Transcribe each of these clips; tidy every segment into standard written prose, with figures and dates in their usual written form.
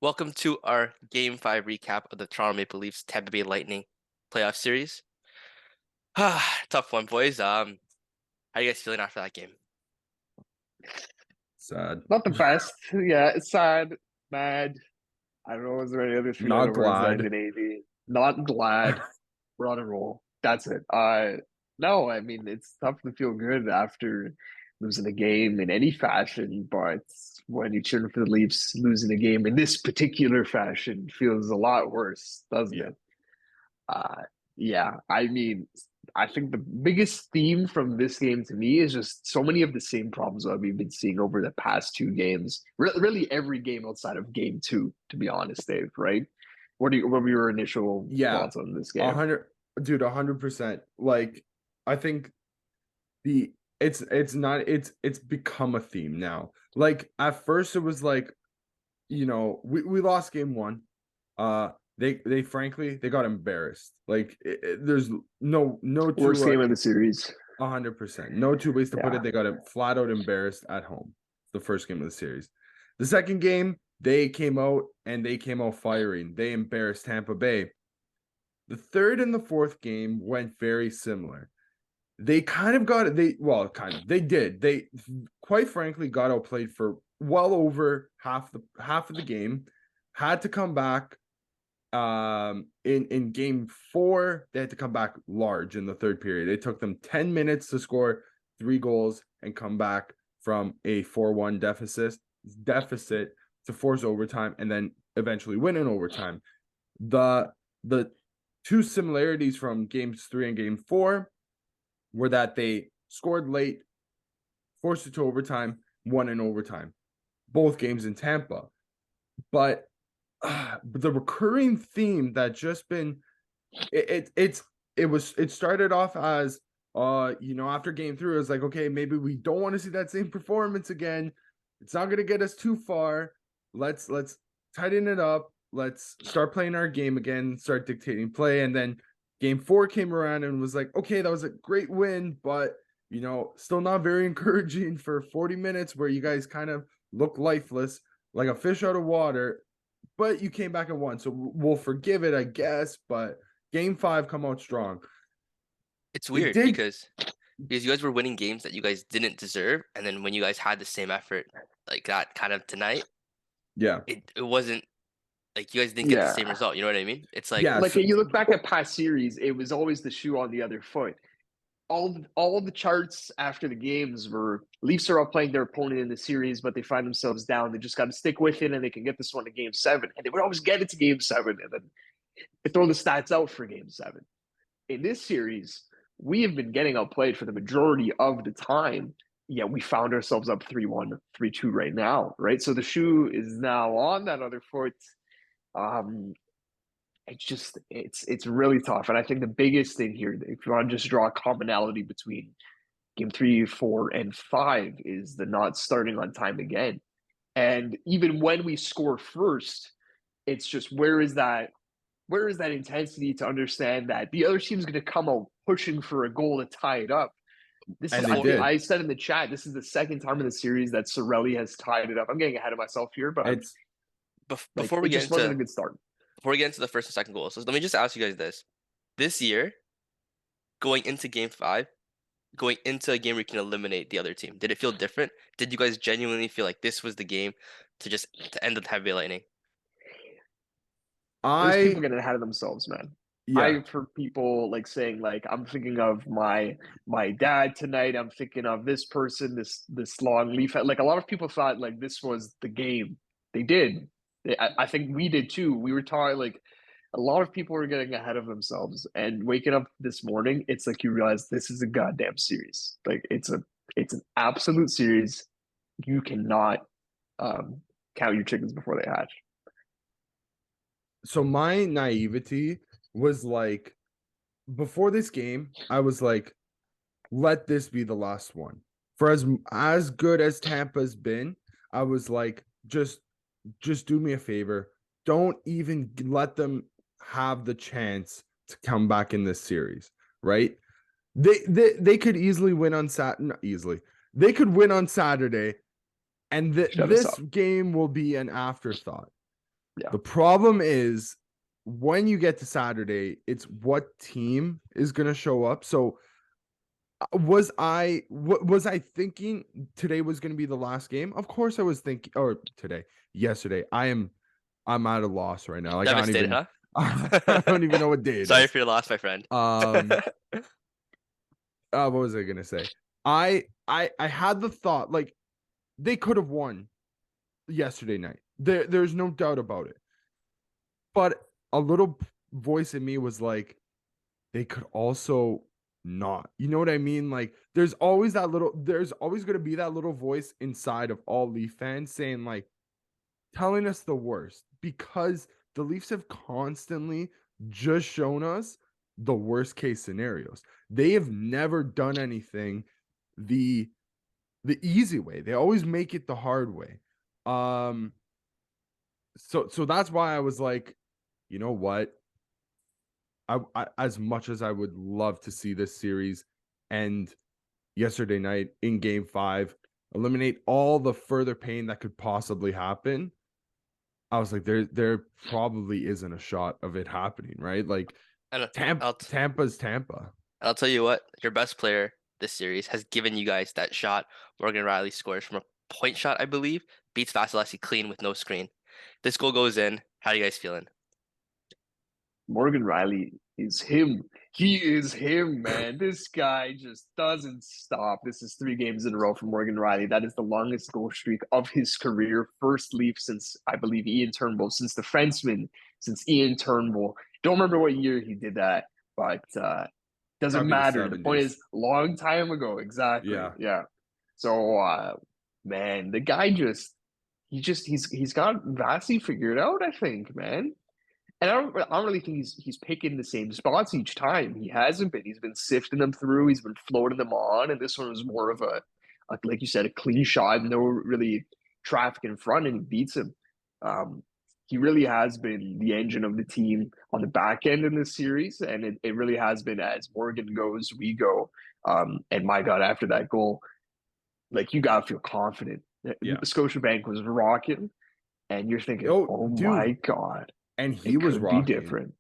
Welcome to our Game 5 recap of the Toronto Maple Leafs Tampa Bay Lightning playoff series. Tough one, boys. How you guys feeling after that game? Sad. Not the best. Yeah, it's sad, mad. I don't know. Is there any other Not three-letter words that end glad. in AD? Not glad. We're on a roll. That's it. No, I mean it's tough to feel good after losing a game in any fashion, but when you cheer for the Leafs, losing a game in this particular fashion feels a lot worse, doesn't Yeah. it? Uh, yeah, I mean, I think the biggest theme from this game to me is just so many of the same problems that we've been seeing over the past two games. Really, every game outside of game two, to be honest, Dave. Right? What were your initial Yeah. thoughts on this A game? hundred, dude, 100%. Like, I think the it's not it's become a theme now. Like at first it was like, we lost game one. They frankly they got embarrassed. Like there's no two Worst game of the series. 100%. No two ways to put Yeah, it. They got flat out embarrassed at home. The first game of the series. The second game, they came out firing. They embarrassed Tampa Bay. The third and the fourth game went very similar. They kind of got it. They did. They quite frankly got outplayed for well over half of the game. Had to come back. In game four, they had to come back large in the third period. It took them 10 minutes to score 3 goals and come back from a 4-1 deficit to force overtime and then eventually win in overtime. The two similarities from games 3 and game 4 were that they scored late, forced it to overtime, won in overtime. Both games in Tampa. But the recurring theme that just been it started off as after game 3 it was like, okay, maybe we don't want to see that same performance again. It's not going to get us too far. Let's tighten it up. Let's start playing our game again, start dictating play. And then game 4 came around and was like, okay, that was a great win, but still not very encouraging for 40 minutes where you guys kind of look lifeless like a fish out of water, but you came back and won, so we'll forgive it, I guess. But game 5 come out strong. It's It weird did. because you guys were winning games that you guys didn't deserve, and then when you guys had the same effort like that kind of tonight, Yeah. it wasn't like you guys didn't get the same yeah. result. You know what I mean? It's like Yeah. Like So, you look back at past series, it was always the shoe on the other foot. All of the charts after the games were Leafs are playing their opponent in the series, but they find themselves down. They just got to stick with it, and they can get this one to game seven. And they would always get it to game seven, and then they throw the stats out for game seven. In this series, we have been getting outplayed for the majority of the time. Yet we found ourselves up 3-1, 3-2 right now, right? So the shoe is now on that other foot. Um, it's really tough. And I think the biggest thing here, if you want to just draw a commonality between game 3, 4, and 5, is the not starting on time again. And even when we score first, it's just where is that intensity to understand that the other team's going to come out pushing for a goal to tie it up. This is and they I think did. I said in the chat, this is the second time in the series that Sorelli has tied it up. I'm getting ahead of myself here, but I'm It's like before we it get just wasn't into a good start. the first and second goals. So let me just ask you guys this: this year, going into game 5, going into a game where you can eliminate the other team, did it feel different? Did you guys genuinely feel like this was the game to end the Tampa Bay Lightning? There's people I getting ahead of themselves, man. yeah. I've heard people like saying like I'm thinking of my dad tonight. I'm thinking of this person, this long leaf. Like a lot of people thought like this was the game. They did. I think we did too. We were talking like a lot of people were getting ahead of themselves and waking up this morning. It's like you realize this is a goddamn series. Like it's an absolute series. You cannot um, count your chickens before they hatch. So my naivety was like, before this game, I was like, let this be the last one. For as good as Tampa's been, I was like, just do me a favor. Don't even let them have the chance to come back in this series, right? They could easily win on not easily. They could win on Saturday, and Shut us this up. game will be an afterthought. Yeah. The problem is when you get to Saturday, it's what team is going to show up. So was I thinking today was going to be the last game? Of course I was thinking, or yesterday. I'm at a loss right now. Like Devastated, huh? I don't even know what day it Sorry is. for your loss, my friend. Um what was I going to say? I had the thought like they could have won yesterday night. There's no doubt about it. But a little voice in me was like, they could also not. You know what I mean? Like, there's always going to be that little voice inside of all Leaf fans saying, like, telling us the worst because the Leafs have constantly just shown us the worst case scenarios. They have never done anything the easy way. They always make it the hard way. So that's why I was like, you know what? I as much as I would love to see this series end yesterday night in game 5, eliminate all the further pain that could possibly happen. I was like, there probably isn't a shot of it happening, right? Like And Tampa's Tampa. I'll tell you what, your best player this series has given you guys that shot. Morgan Riley scores from a point shot, I believe, beats Vasilevsky clean with no screen. This goal goes in. How are you guys feeling? Morgan Riley is him. He is him, man. This guy just doesn't stop. This is 3 games in a row for Morgan Riley. That is the longest goal streak of his career. First Leaf since, I believe, Ian Turnbull, since the Frenchman, since Ian Turnbull. Don't remember what year he did that, but doesn't Gotta be the matter. The point 70s. is, long time ago. Exactly. Yeah. Yeah. So, man, the guy he's got Vasi figured out, I think, man. And I don't really think he's picking the same spots each time. He hasn't been. He's been sifting them through. He's been floating them on, and this one was more of a like you said, a clean shot, no really traffic in front, and he beats him. He really has been the engine of the team on the back end in this series, and it really has been as Morgan goes, we go. And my God, after that goal, like you gotta feel confident. Yeah. Scotiabank was rocking, and you're thinking, Oh, oh my dude. God, And he it was could be rocking. different.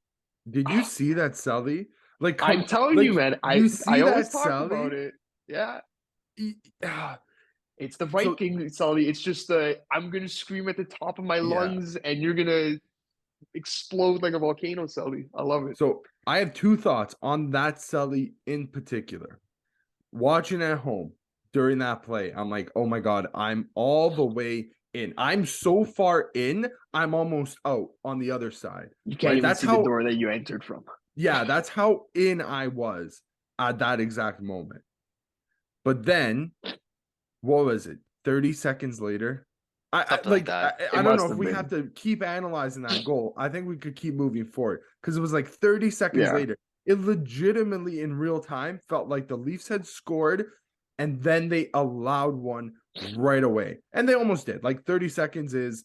Did you see that Selly? Like, I'm telling like you, man. you I see always that talk Selly? about it. Yeah, Ah, it's the so Viking, Sully. It's just I'm gonna scream at the top of my yeah. lungs, and you're gonna explode like a volcano, Sully. I love it. So I have two thoughts on that Selly in particular. Watching at home during that play, I'm like, oh my God, I'm all the way in. I'm so far in, I'm almost out on the other side. You can't Right? even That's see the how, door that you entered from. yeah, that's how in I was at that exact moment. But then, what was it? 30 seconds later, Something like that. I It don't know must if have we been. have to keep analyzing that goal. I think we could keep moving forward because it was like 30 seconds Yeah. later. It legitimately in real time felt like the Leafs had scored and then they allowed one right away. And they almost did. Like 30 seconds is,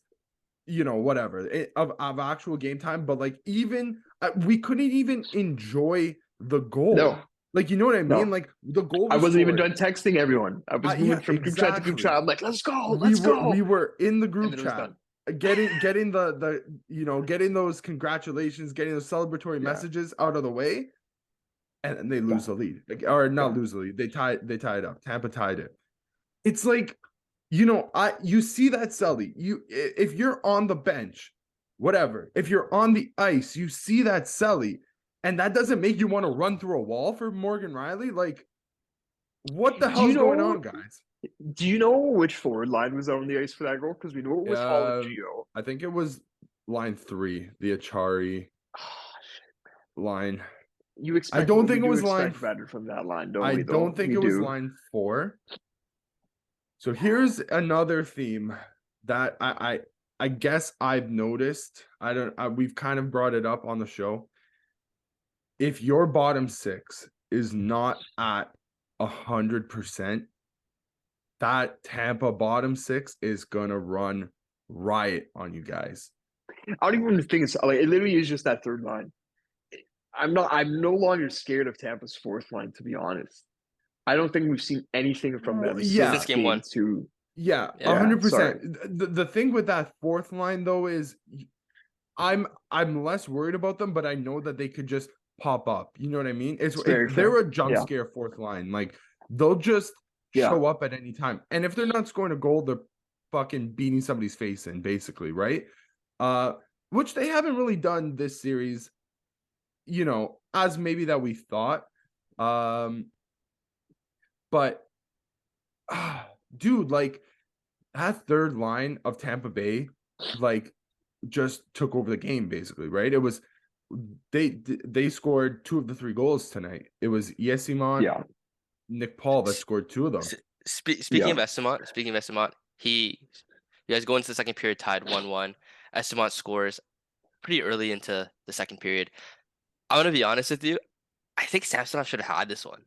whatever of actual game time. But like even we couldn't even enjoy the goal. No, Like, you know what I mean? no. Like the goal I was wasn't even scored. done texting everyone. I was moving Yeah, from group chat to group chat. exactly. I'm like, let's go, we let's were we go. were in the And group then it was chat done. getting the getting those congratulations, getting those celebratory Yeah. messages out of the way, and then they lose Yeah. the lead. Or not Yeah. lose the lead, they tied up. Tampa tied it. It's like, you see that Selly, if you're on the bench, whatever, if you're on the ice, you see that Selly, and that doesn't make you want to run through a wall for Morgan Riley. Like, what the Do you hell's going know? on, guys? Do you know which forward line was on the ice for that goal? Because we know it was Hall and Gio. I think it was line 3, the Achari line. You I expect don't we think it do was line. expect better from that line, don't I we? don't Though think we it was do. line 4. So here's another theme that I guess I've noticed. We've kind of brought it up on the show. If your bottom 6 is not at 100%, that Tampa bottom 6 is gonna run riot on you guys. I don't even think it's like it. Literally is just that third line. I'm not. I'm no longer scared of Tampa's fourth line. To be honest, I don't think we've seen anything from them Since Yeah, since game one. game 2. yeah, Yeah. Yeah, 100%. sorry. The thing with that fourth line though is I'm less worried about them, but I know that they could just pop up. You know what I mean? It's very fair. They're a jump Yeah. scare fourth line. Like they'll just Yeah. show up at any time. And if they're not scoring a goal, they're fucking beating somebody's face in, basically, right? Which they haven't really done this series, you know, as maybe that we thought. But dude, like that third line of Tampa Bay, like just took over the game basically, right? It was they scored 2 of the 3 goals tonight. It was Yesimont, Yeah. Nick Paul that S- scored 2 of them. Speaking of Estimont, you guys go into the second period tied 1-1. Estimont scores pretty early into the second period. I want to be honest with you. I think Samsonov should have had this one.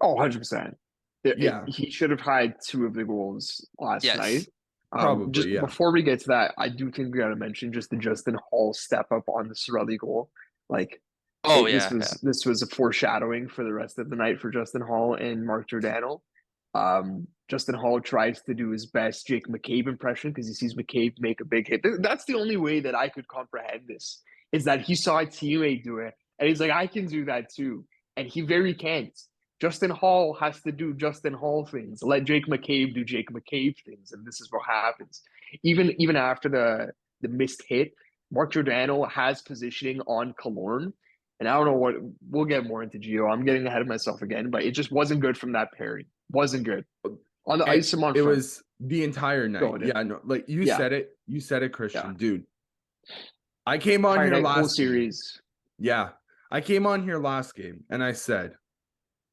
Oh, 100%. Yeah, He should have had 2 of the goals last night. Yes. Just probably, yeah. before we get to that, I do think we got to mention just the Justin Hall step up on the Sorelli goal. Like Oh this yeah, yeah. was a foreshadowing for the rest of the night for Justin Hall and Mark Giordano. Justin Hall tries to do his best Jake McCabe impression because he sees McCabe make a big hit. That's the only way that I could comprehend this is that he saw a teammate do it and he's like, I can do that too, and he very can't. Justin Hall has to do Justin Hall things. Let Jake McCabe do Jake McCabe things, and this is what happens. Even after the missed hit, Mark Giordano has positioning on Killorn, and I don't know what we'll get more into Geo. I'm getting ahead of myself again, but it just wasn't good from that pairing. Wasn't good on the And ice. I'm on it front. was the entire night. Going in. Yeah, no, like you Yeah. said it. You said it, Christian, Yeah. dude. I came on Entire here night, whole last game. series. Yeah. I came on here last game and I said,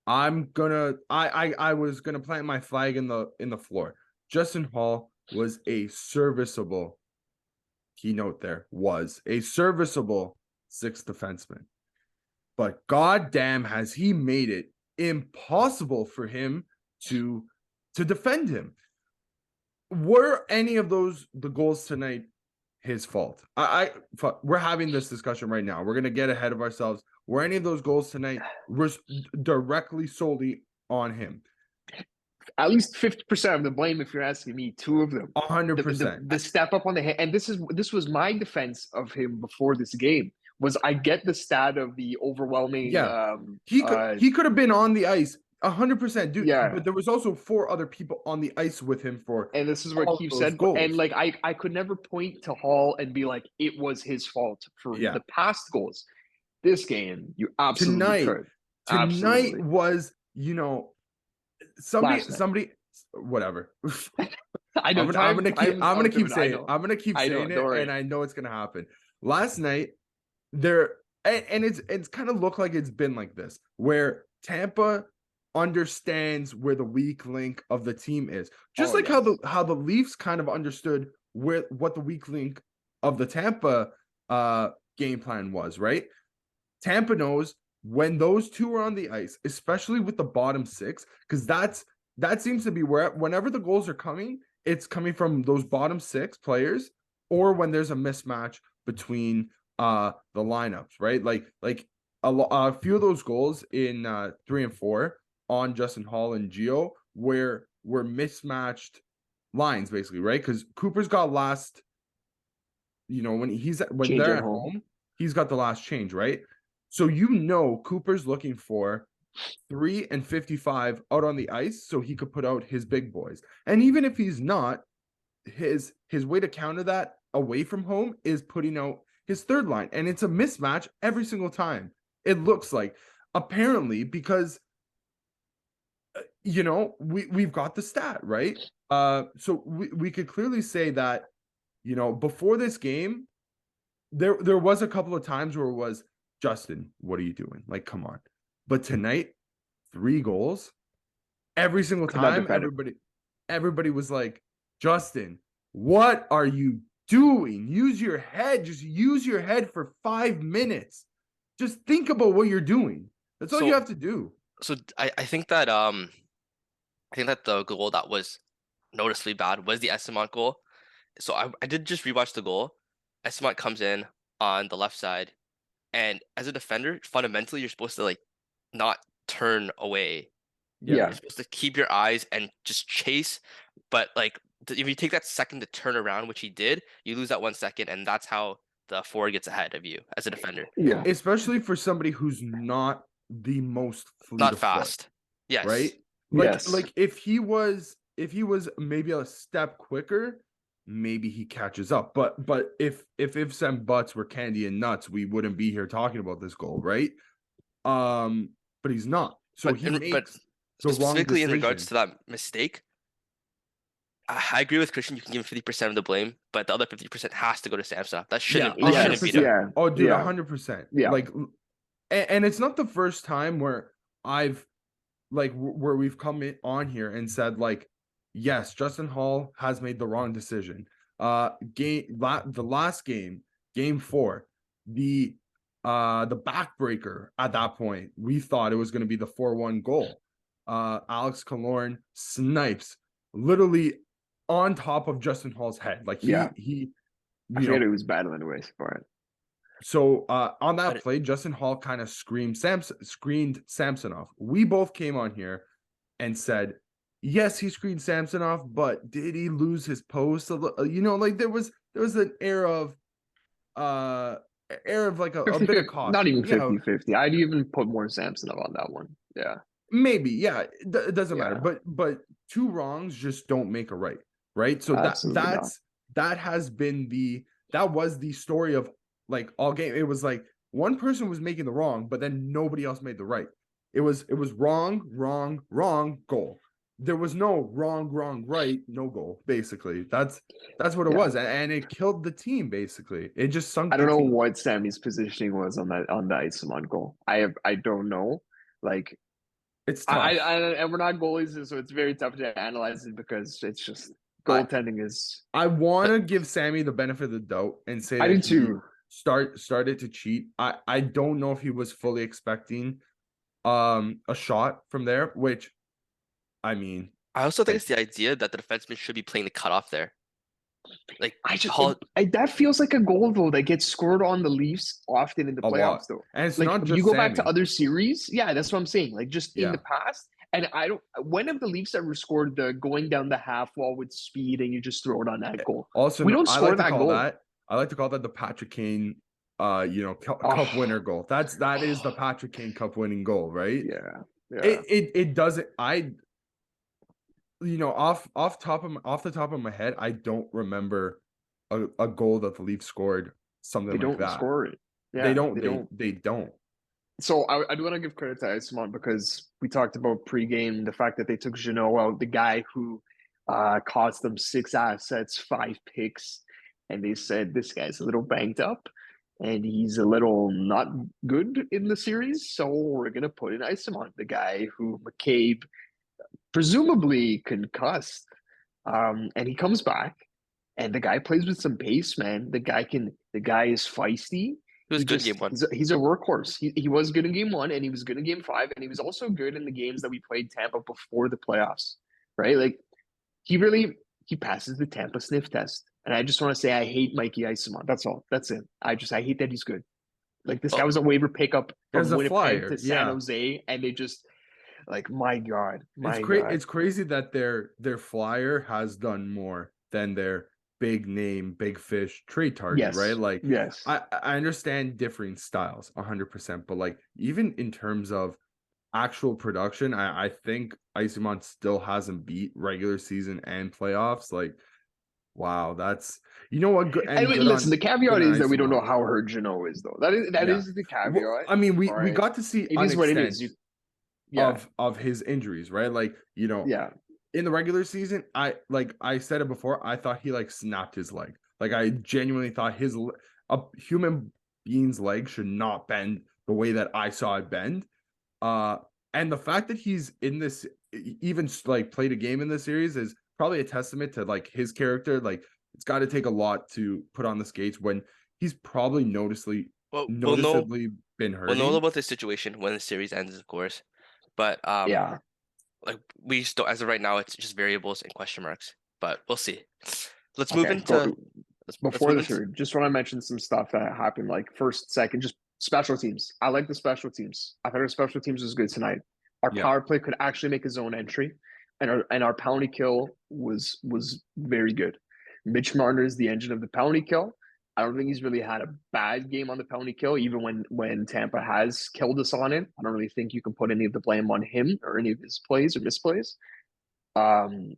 I was gonna plant my flag in the floor. Justin Hall was a serviceable keynote there, was a serviceable 6th defenseman. But goddamn has he made it impossible for him to defend him. Were any of the goals tonight his fault? We're having this discussion right now. We're gonna get ahead of ourselves. Were any of those goals tonight was directly solely on him? At least 50% of the blame, if you're asking me. 2 of them. 100%. The step up on the head, and this was my defense of him before this game. Was I get the stat of the overwhelming? Yeah, he could have been on the ice 100%, dude. Yeah. But there was also 4 other people on the ice with him for. And this is what Keith said. Goals. And like I could never point to Hall and be like, it was his fault for the past goals. This game, you absolutely could. Tonight was, you know, somebody, whatever. I know. I'm gonna keep saying it. I'm gonna keep saying it, and I know it's gonna happen. Last night, and it's kind of looked like it's been like this, where Tampa understands where the weak link of the team is, just how the Leafs kind of understood what the weak link of the Tampa game plan was, right? Tampa knows when those 2 are on the ice, especially with the bottom 6, because that seems to be where whenever the goals are coming, it's coming from those bottom 6 players, or when there's a mismatch between the lineups, right? Like a few of those goals in 3 and 4 on Justin Hall and Geo were mismatched lines, basically, right? Because Cooper's got last, you know, when they're at home, he's got the last change, right? So you know Cooper's looking for 3 and 55 out on the ice so he could put out his big boys. And even if he's not, his way to counter that away from home is putting out his third line. And it's a mismatch every single time. It looks like, apparently, because you know, we've got the stat, right? So we could clearly say that, you know, before this game, there was a couple of times where it was, Justin, what are you doing? Like, come on. But tonight, 3 goals. Every single time, everybody was like, Justin, what are you doing? Use your head. Just use your head for 5 minutes. Just think about what you're doing. That's all you have to do. So I think that the goal that was noticeably bad was the Estimont goal. So I did just rewatch the goal. Estimont comes in on the left side, and as a defender, fundamentally, you're supposed to like not turn away. Yeah. You're supposed to keep your eyes and just chase. But like if you take that second to turn around, which he did, you lose that 1 second, and that's how the forward gets ahead of you as a defender. Yeah. Especially for somebody who's not the most fleet Not of foot, fast. Yes. right? Yes. Like if he was maybe a step quicker, maybe he catches up. But if ifs and buts were candy and nuts, we wouldn't be here talking about this goal, right? But he's not. So he but makes the wrong specifically in decision. regards to that mistake, I agree with Christian. You can give him 50% of the blame, but the other 50% has to go to Samsonov. That shouldn't Yeah, be done. 100%. Yeah. Oh, dude, Yeah. 100%. Yeah. Like, and it's not the first time where I've where we've come on here and said like, yes, Justin Hall has made the wrong decision. The last game, game 4, the backbreaker at that point, we thought it was going to be the 4-1 goal. Alex Killorn snipes literally on top of Justin Hall's head. Like he I forget who was battling away for it. So on that But play, Justin Hall kind of screened Samsonov. We both came on here and said, yes, he screened Samsonov, but did he lose his post? You know, like there was an air of like a bit of caution. Not even 50-50. I'd even put more Samsonov on that one. Yeah. Maybe, yeah. It doesn't matter. But two wrongs just don't make a right? So that was the story of like all game. It was like one person was making the wrong, but then nobody else made the right. It was wrong, goal. There was no wrong, right, no goal. Basically, that's what it was, and it killed the team. Basically, it just sunk. I don't know what Sammy's positioning was on the Isamon goal. I don't know. Like, it's tough. and we're not goalies, so it's very tough to analyze it because it's just goaltending is. I want to give Sammy the benefit of the doubt and say I that do too. Started to cheat. I don't know if he was fully expecting a shot from there, which I mean, I also think it's the idea that the defenseman should be playing the cutoff there. Like that feels like a goal though that gets scored on the Leafs often in the playoffs though. And it's like not if just you go Sammy. back to other series, that's what I'm saying. Like just in the past, and when have the Leafs ever scored the going down the half wall with speed and you just throw it on that goal? Also, we don't score that goal. I like to call that the Patrick Kane cup winner goal. That is the Patrick Kane cup winning goal, right? Yeah. It doesn't. Off the top of my head, I don't remember a goal that the Leafs scored something they like don't that. Score it. Yeah, they don't. So I do want to give credit to Isamon because we talked about pregame the fact that they took Jeannot out, the guy who cost them 6 assets, 5 picks, and they said this guy's a little banged up and he's a little not good in the series, so we're gonna put in Isamon, the guy who McCabe presumably concussed, and he comes back, and the guy plays with some pace, man. The guy is feisty. He was good in game 1. He's a workhorse. He was good in game 1, and he was good in game 5, and he was also good in the games that we played Tampa before the playoffs, right? Like he passes the Tampa sniff test, and I just want to say I hate Mikey Isamon. That's all. That's it. I hate that he's good. Like this guy was a waiver pickup from Winnipeg to San Jose, and they just. Like my God, it's crazy that their flyer has done more than their big name, big fish trade target, right? Like, yes, I understand differing styles 100%, but like even in terms of actual production, I think Isamon still hasn't beat regular season and playoffs. Like, wow, that's what. Listen, the caveat is that we don't know how hurt Jeannot is, though. That is the caveat. Well, I mean, we got to see it is what it is. Of his injuries, right? Like, in the regular season, I said it before, I thought he like snapped his leg. Like I genuinely thought a human being's leg should not bend the way that I saw it bend. And the fact that he's in this, even like played a game in this series, is probably a testament to like his character. Like it's got to take a lot to put on the skates when he's probably noticeably been hurt. We'll know about this situation when the series ends, of course. But like we just don't, as of right now, it's just variables and question marks. But we'll see. Let's move into before the series. Just want to mention some stuff that happened, like first, second, just special teams. I like the special teams. I thought our special teams was good tonight. Our power play could actually make his own entry, and our penalty kill was very good. Mitch Marner is the engine of the penalty kill. I don't think he's really had a bad game on the penalty kill, even when Tampa has killed us on it. I don't really think you can put any of the blame on him or any of his plays or misplays. Um,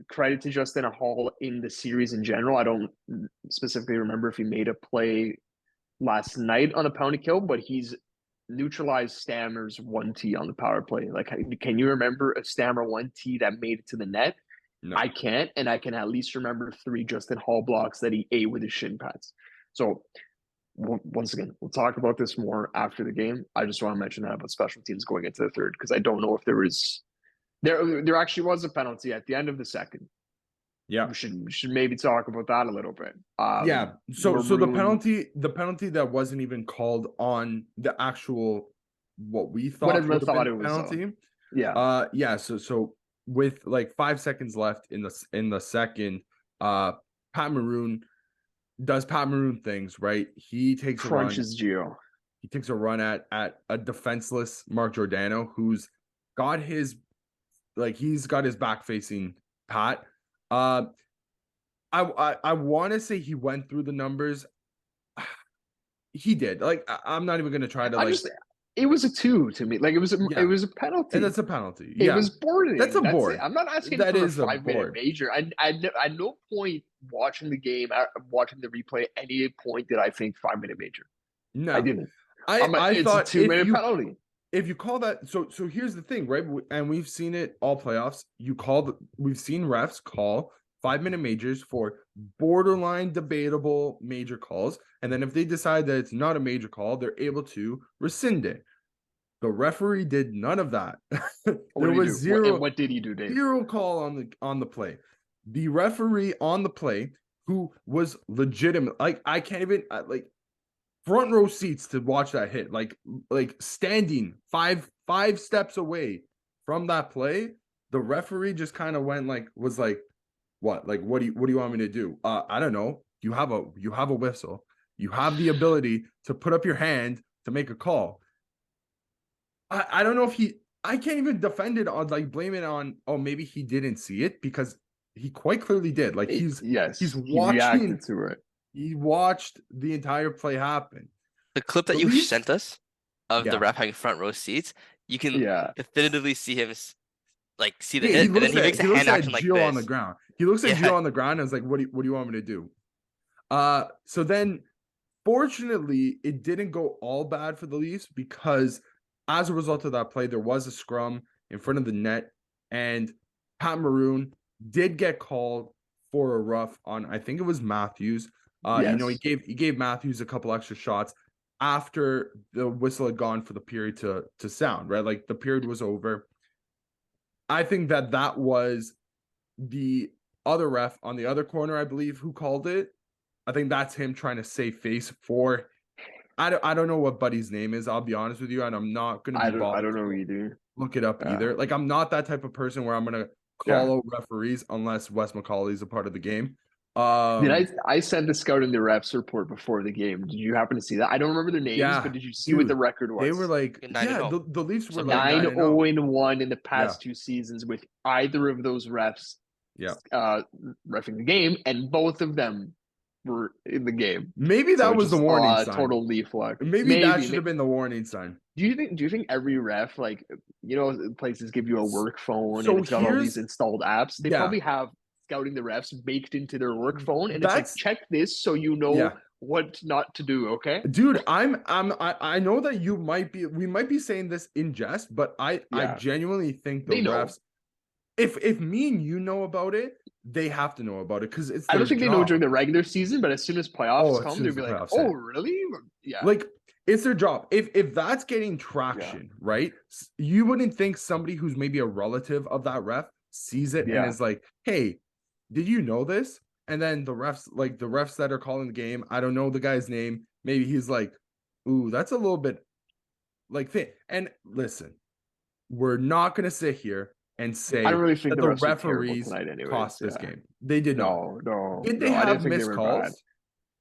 Credit to Justin Hall in the series in general. I don't specifically remember if he made a play last night on a penalty kill, but he's neutralized Stammer's 1T on the power play. Like, can you remember a Stammer 1T that made it to the net? No. I can't, and I can at least remember 3 Justin Hall blocks that he ate with his shin pads. So once again, we'll talk about this more after the game. I just want to mention that about special teams going into the third, because I don't know if there actually was a penalty at the end of the second. Yeah. We should maybe talk about that a little bit. Yeah. So the Maroon, penalty that wasn't even called on the actual what we what thought everyone would have thought been it a was. penalty. Yeah. Yeah. So with like 5 seconds left in the second, Pat Maroon does Pat Maroon things, right? He takes a run. Crunches Gio. He takes a run at a defenseless Mark Giordano, who's got his he's got his back facing Pat. I want to say he went through the numbers. He did. Like I'm not even gonna try to it was a 2 to me. Like it was a penalty. And that's a penalty. It Yeah. was boarding. That's a board. It. I'm not asking that for is a 5-minute board. major. At no point watching the game, watching the replay, at any point did I think 5-minute major. No, I didn't. I thought it's a 2-minute penalty. If you call that, so here's the thing, right? And we've seen it all playoffs. We've seen refs call 5-minute majors for borderline debatable major calls, and then if they decide that it's not a major call, they're able to rescind it. The referee did none of that. There was zero. What did he do, Dave? Zero call on the play. The referee on the play, who was legitimate, I can't even front row seats to watch that hit, like standing five steps away from that play. The referee just kind of went what do you want me to do? I don't know. You have a whistle. You have the ability to put up your hand to make a call. I don't know if I can't even defend it on blame it on, oh, maybe he didn't see it, because he quite clearly did. He's watching. He reacted to it. He watched the entire play happen. The clip that you sent us of the ref having front row seats, you can definitively see him see the hit, and then he makes a hand action like this. On the ground. He looks at Gio on the ground and is like, what do you want me to do? So then, fortunately, it didn't go all bad for the Leafs, because as a result of that play, there was a scrum in front of the net, and Pat Maroon did get called for a rough on, I think it was Matthews. He gave Matthews a couple extra shots after the whistle had gone for the period to sound, right? Like the period was over. I think that was the other ref on the other corner, I believe, who called it. I think that's him trying to save face for. I don't know what Buddy's name is. I'll be honest with you, and I'm not gonna be bothered. I don't know either. Look it up either. I'm not that type of person where I'm gonna call out referees unless Wes McCauley is a part of the game. I sent the scout in the refs report before the game. Did you happen to see that? I don't remember their names, but did you see what the record was? They were the Leafs were 9-0-1 in the past 2 seasons with either of those refs. Reffing the game, and both of them were in the game. Maybe that was the warning sign. Total Leaf luck. Maybe that should have been the warning sign. Do you think every ref, places give you a work phone and it's got all these installed apps? They probably have scouting the refs baked into their work phone, and it's check this so you know what not to do. Okay, dude, I know that we might be saying this in jest, but I genuinely think the refs, if me and you know about it, they have to know about it, because it's I don't think they know during the regular season, but as soon as playoffs come, they'll be like, oh, really? Yeah. It's their job. If that's getting traction, right? You wouldn't think somebody who's maybe a relative of that ref sees it and is like, hey, did you know this? And then the refs that are calling the game, I don't know the guy's name. Maybe he's like, ooh, that's a little bit thin. And listen, we're not going to sit here and say I don't really think that the referees cost this game. They did not. No. Did they have missed calls?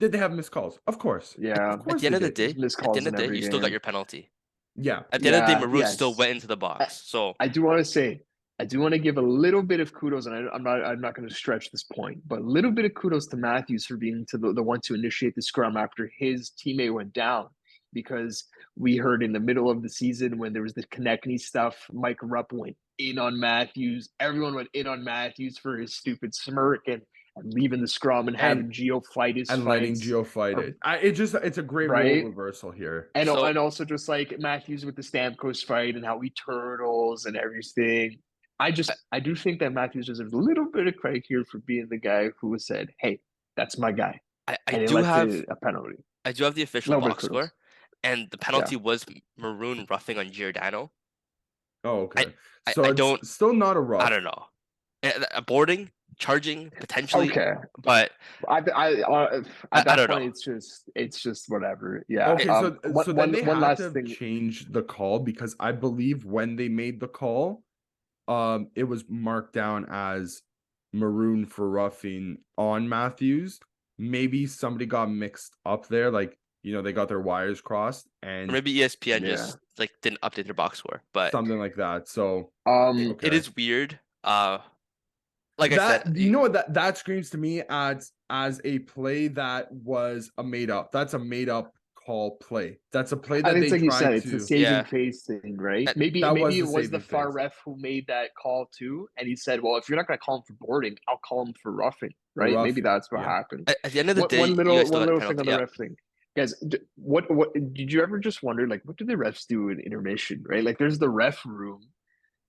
Did they have missed calls? Of course. Yeah. At the end of the day, you still got your penalty. Yeah. At the end of the day, Maroon still went into the box. So I do want to say, I do want to give a little bit of kudos, and I'm not going to stretch this point, but a little bit of kudos to Matthews for being the one to initiate the scrum after his teammate went down, because we heard in the middle of the season when there was the Konechny stuff, Mike Rupp went in on Matthews. Everyone went in on Matthews for his stupid smirk and leaving the scrum and And having Gio fight his letting fights, Gio fight it. It's a great role right? reversal here. So And also just like Matthews with the Stamkos fight and how he turtles and everything. I do think that Matthews deserves a little bit of credit here for being the guy who said, "Hey, that's my guy," I and he do elected have a penalty. the A official little bit of box kudos. score, and the Yeah. penalty was maroon roughing on Giordano. Oh, I, okay. So I it's don't still not a I rough. don't know. Boarding, charging potentially, Okay. but At I that don't point, know. it's just whatever. Yeah. Okay, so then they One had to last have thing. changed the call because I believe when they made the call, it was marked down as maroon for roughing on Matthews. Maybe somebody got mixed up there, like they got their wires crossed Or and maybe ESPN Yeah. just like didn't update their box score. But something like that. So it okay. is weird. Like I said, That you know what that screams to me as a play that was a made up. That's a made up call play. That's a play I that think it's they like you said, tried it's the to. saving yeah, face thing, right? at, That Maybe was it the was the saving far face. ref who made that call too, and he said, "Well, if you're not going to call him for boarding, I'll call him for roughing." For Right? Maybe roughing. that's what Yeah. happened. at the end of the day, you guys still One got the little thing penalty. on the Yeah, ref thing, guys. What did you ever just wonder? Like, what do the refs do in intermission? Right? Like, there's the ref room.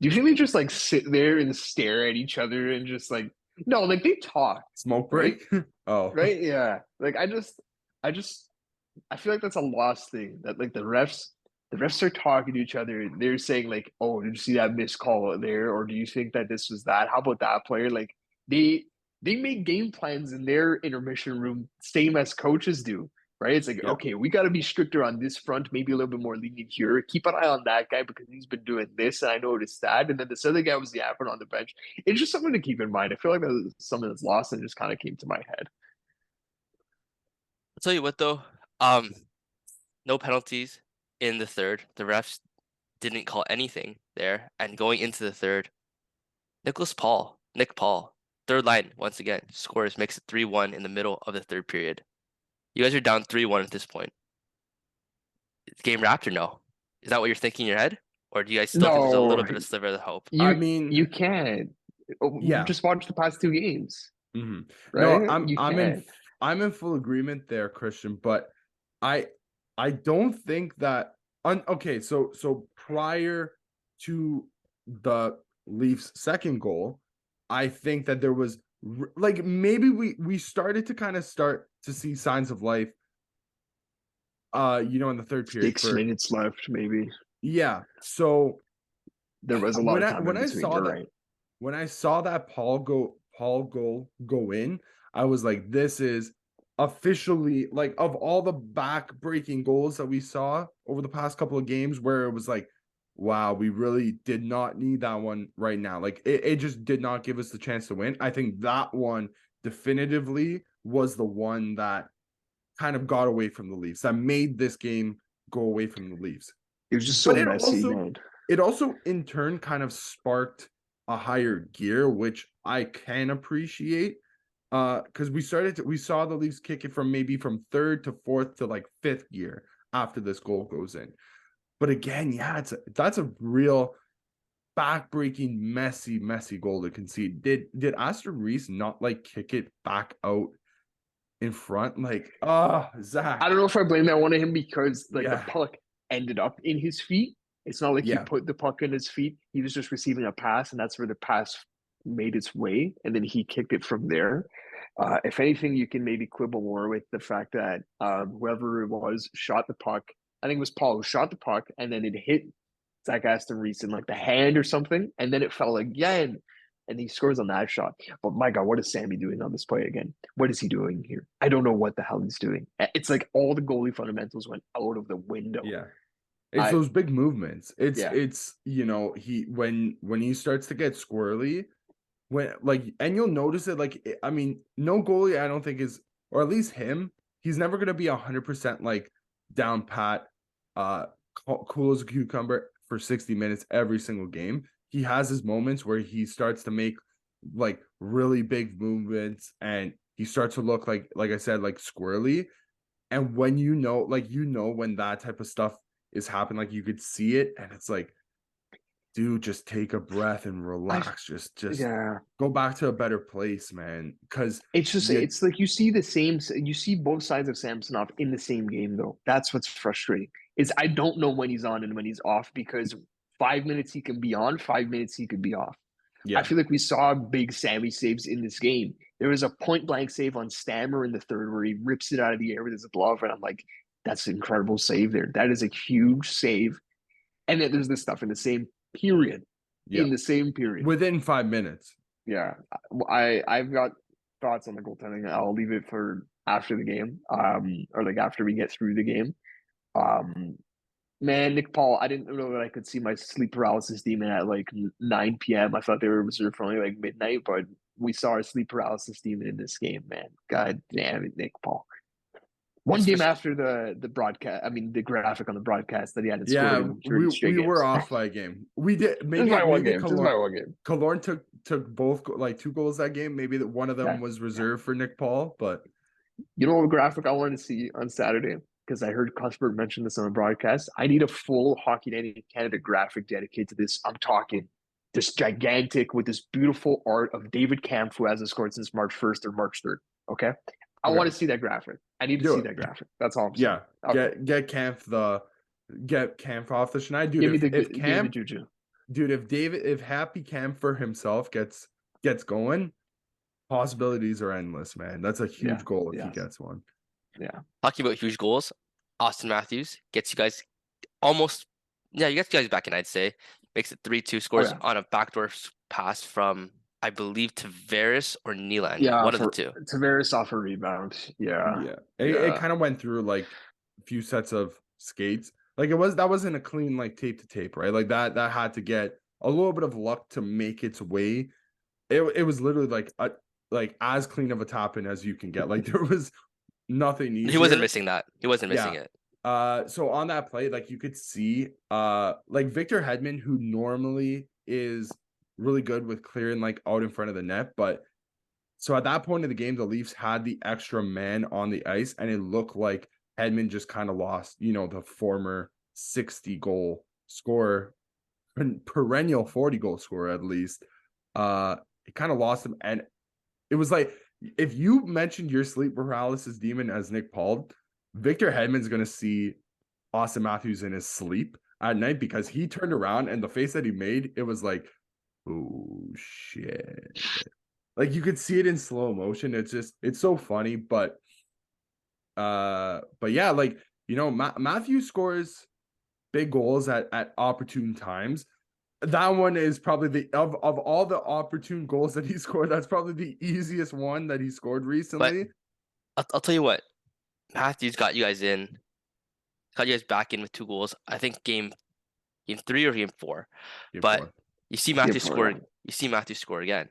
Do you think they just like sit there and stare at each other and just like no, like they talk, Smoke right? break? Oh. Right? Yeah. Like I just I feel like that's a lost thing that like the refs are talking to each other. They're saying like, "Oh, did you see that missed call there?" Or do you think that this was that? How about that player? Like they they make game plans in their intermission room, same as coaches do, right? It's like, Yeah. okay, we got to be stricter on this front, maybe a little bit more lenient here. Keep an eye on that guy because he's been doing this, and I noticed that. And then this other guy was yapping on the bench. It's just something to keep in mind. I feel like that's something that's lost and just kind of came to my head. I'll tell you what though. Um, no penalties in the third. The refs didn't call anything there, and going into the third, Nick Paul, third line once again scores, makes it 3-1 in the middle of the third period. You guys are down 3-1 at this point. Is the game wrapped or no? Is that what you're thinking in your head, or do you guys still think there's a No, little bit of sliver of hope? I you mean, you can't. yeah. Just watch the past two games, No, right? You can't. I'm in full agreement there, Christian, but I I don't think that okay, so prior to the Leafs second goal, I think that there was like maybe we started to start to see signs of life in the third period 6 minutes left, maybe. yeah. So There was a lot when of I time when in I between. saw You're that right. when I saw that Paul goal go in, I was like, this is officially like of all the back breaking goals that we saw over the past couple of games where it was like, wow, we really did not need that one right now. Like it just did not give us the chance to win. I think that one definitively was the one that kind of got away from the Leafs, that made this game go away from the Leafs. It was just so But messy, man. it also in turn kind of sparked a higher gear, which I can appreciate. Because we saw the Leafs kick it from third to fourth to like fifth gear after this goal goes in. But again, yeah, that's a real backbreaking, messy goal to concede. Did Aston Reese not like kick it back out in front? Like, Zach. I don't know if I blame that one of him because like the Yeah. puck ended up in his feet. It's not like he Yeah. put the puck in his feet. He was just receiving a pass, and that's where the pass made its way, and then he kicked it from there. If anything, you can maybe quibble more with the fact that whoever it was shot the puck. I think it was Paul who shot the puck, and then it hit Zach Aston Reese in like the hand or something, and then it fell again, and he scores on that shot. But my God, what is Sammy doing on this play again? What is he doing here? I don't know what the hell he's doing. It's like all the goalie fundamentals went out of the window. Yeah. It's I those big movements. yeah. It's he when he starts to get squirrely, when like and you'll notice it like I mean, no goalie I don't think is, or at least him, he's never gonna be 100% like down pat, cool as a cucumber for 60 minutes every single game. he has his moments where he starts to make like really big movements and he starts to look like I said, like squirrely. And when when that type of stuff is happening, like you could see it, and it's like, dude, just take a breath and I relax. Just yeah. go back to a better place, man. Because you It's like you see the same. You see both sides of Samsonov in the same game, though. That's what's frustrating. Is I don't know when he's on and when he's off because 5 minutes he can be on, 5 minutes he could be off. I yeah, feel like we saw big Sammy saves in this game. There was a point blank save on Stammer in the third where he rips it out of the air with his glove, and I'm like, that's an incredible save there. That is a huge save. And then there's this stuff in the same period. yeah. In the same period. Within 5 minutes. Yeah. I've got thoughts on the goaltending. I'll leave it for after the game. Or like after we get through the game. Um Man, Nick Paul, I didn't know that I could see my sleep paralysis demon at like 9 p.m. I thought they were reserved for only like midnight, but we saw our sleep paralysis demon in this game, man. God damn it, Nick Paul. One It's game for after the broadcast, I mean the graphic on the broadcast that he hadn't scored Yeah, in we 30 straight were games. off by a game. We did Just my one maybe game. Just my one game. Killorn took both like 2 goals that game. Maybe that one of them Yeah. was reserved for Nick Paul, but You know what graphic I wanted to see on Saturday? Because I heard Cuthbert mention this on the broadcast. I need a full Hockey Night in Canada graphic dedicated to this. I'm talking this gigantic with this beautiful art of David Kampf, who hasn't scored since March 1st or March 3rd. Okay. I want okay, to see that graphic. I need to do see it. that graphic. That's all I'm saying. Yeah, Okay. get Camp off the schneid, dude. Give me give me the Camp, juju. dude, if Happy Camp for himself gets going, possibilities are endless, man. That's a Yeah. huge goal if he Yeah. gets one. Yeah. talking about huge goals. Austin Matthews gets you guys almost, yeah, you guys back in, I'd say. Makes it 3-2, Oh scores yeah. on a backdoor pass from, I believe, Tavares or Nylander, Yeah. one of the For two. Tavares off a rebound. Yeah. Yeah, it Yeah. kind of went through like a few sets of skates. Like that wasn't a clean like tape to tape, right? Like that had to get a little bit of luck to make its way. It was literally like as clean of a top in as you can get. Like there was nothing He wasn't easier. missing that. He wasn't missing Yeah. it. So on that play, like you could see, like Victor Hedman, who normally is really good with clearing like out in front of the net, but so at that point of the game, the Leafs had the extra man on the ice, and it looked like Hedman just kind of lost, the former 60-goal scorer, perennial 40-goal scorer at least. It kind of lost him, and it was like if you mentioned your sleep paralysis demon as Nick Paul, Victor Hedman's gonna see Austin Matthews in his sleep at night because he turned around and the face that he made, it was like, oh shit. Like you could see it in slow motion. It's so funny, but yeah, like Matthew scores big goals at opportune times. That one is probably of all the opportune goals that he scored, that's probably the easiest one that he scored But recently. I'll tell you what, Matthews got you guys back in with 2 goals. I think game 3 or game 4. Game But 4. you see Game Matthews 4, score. yeah. You see Matthews score again.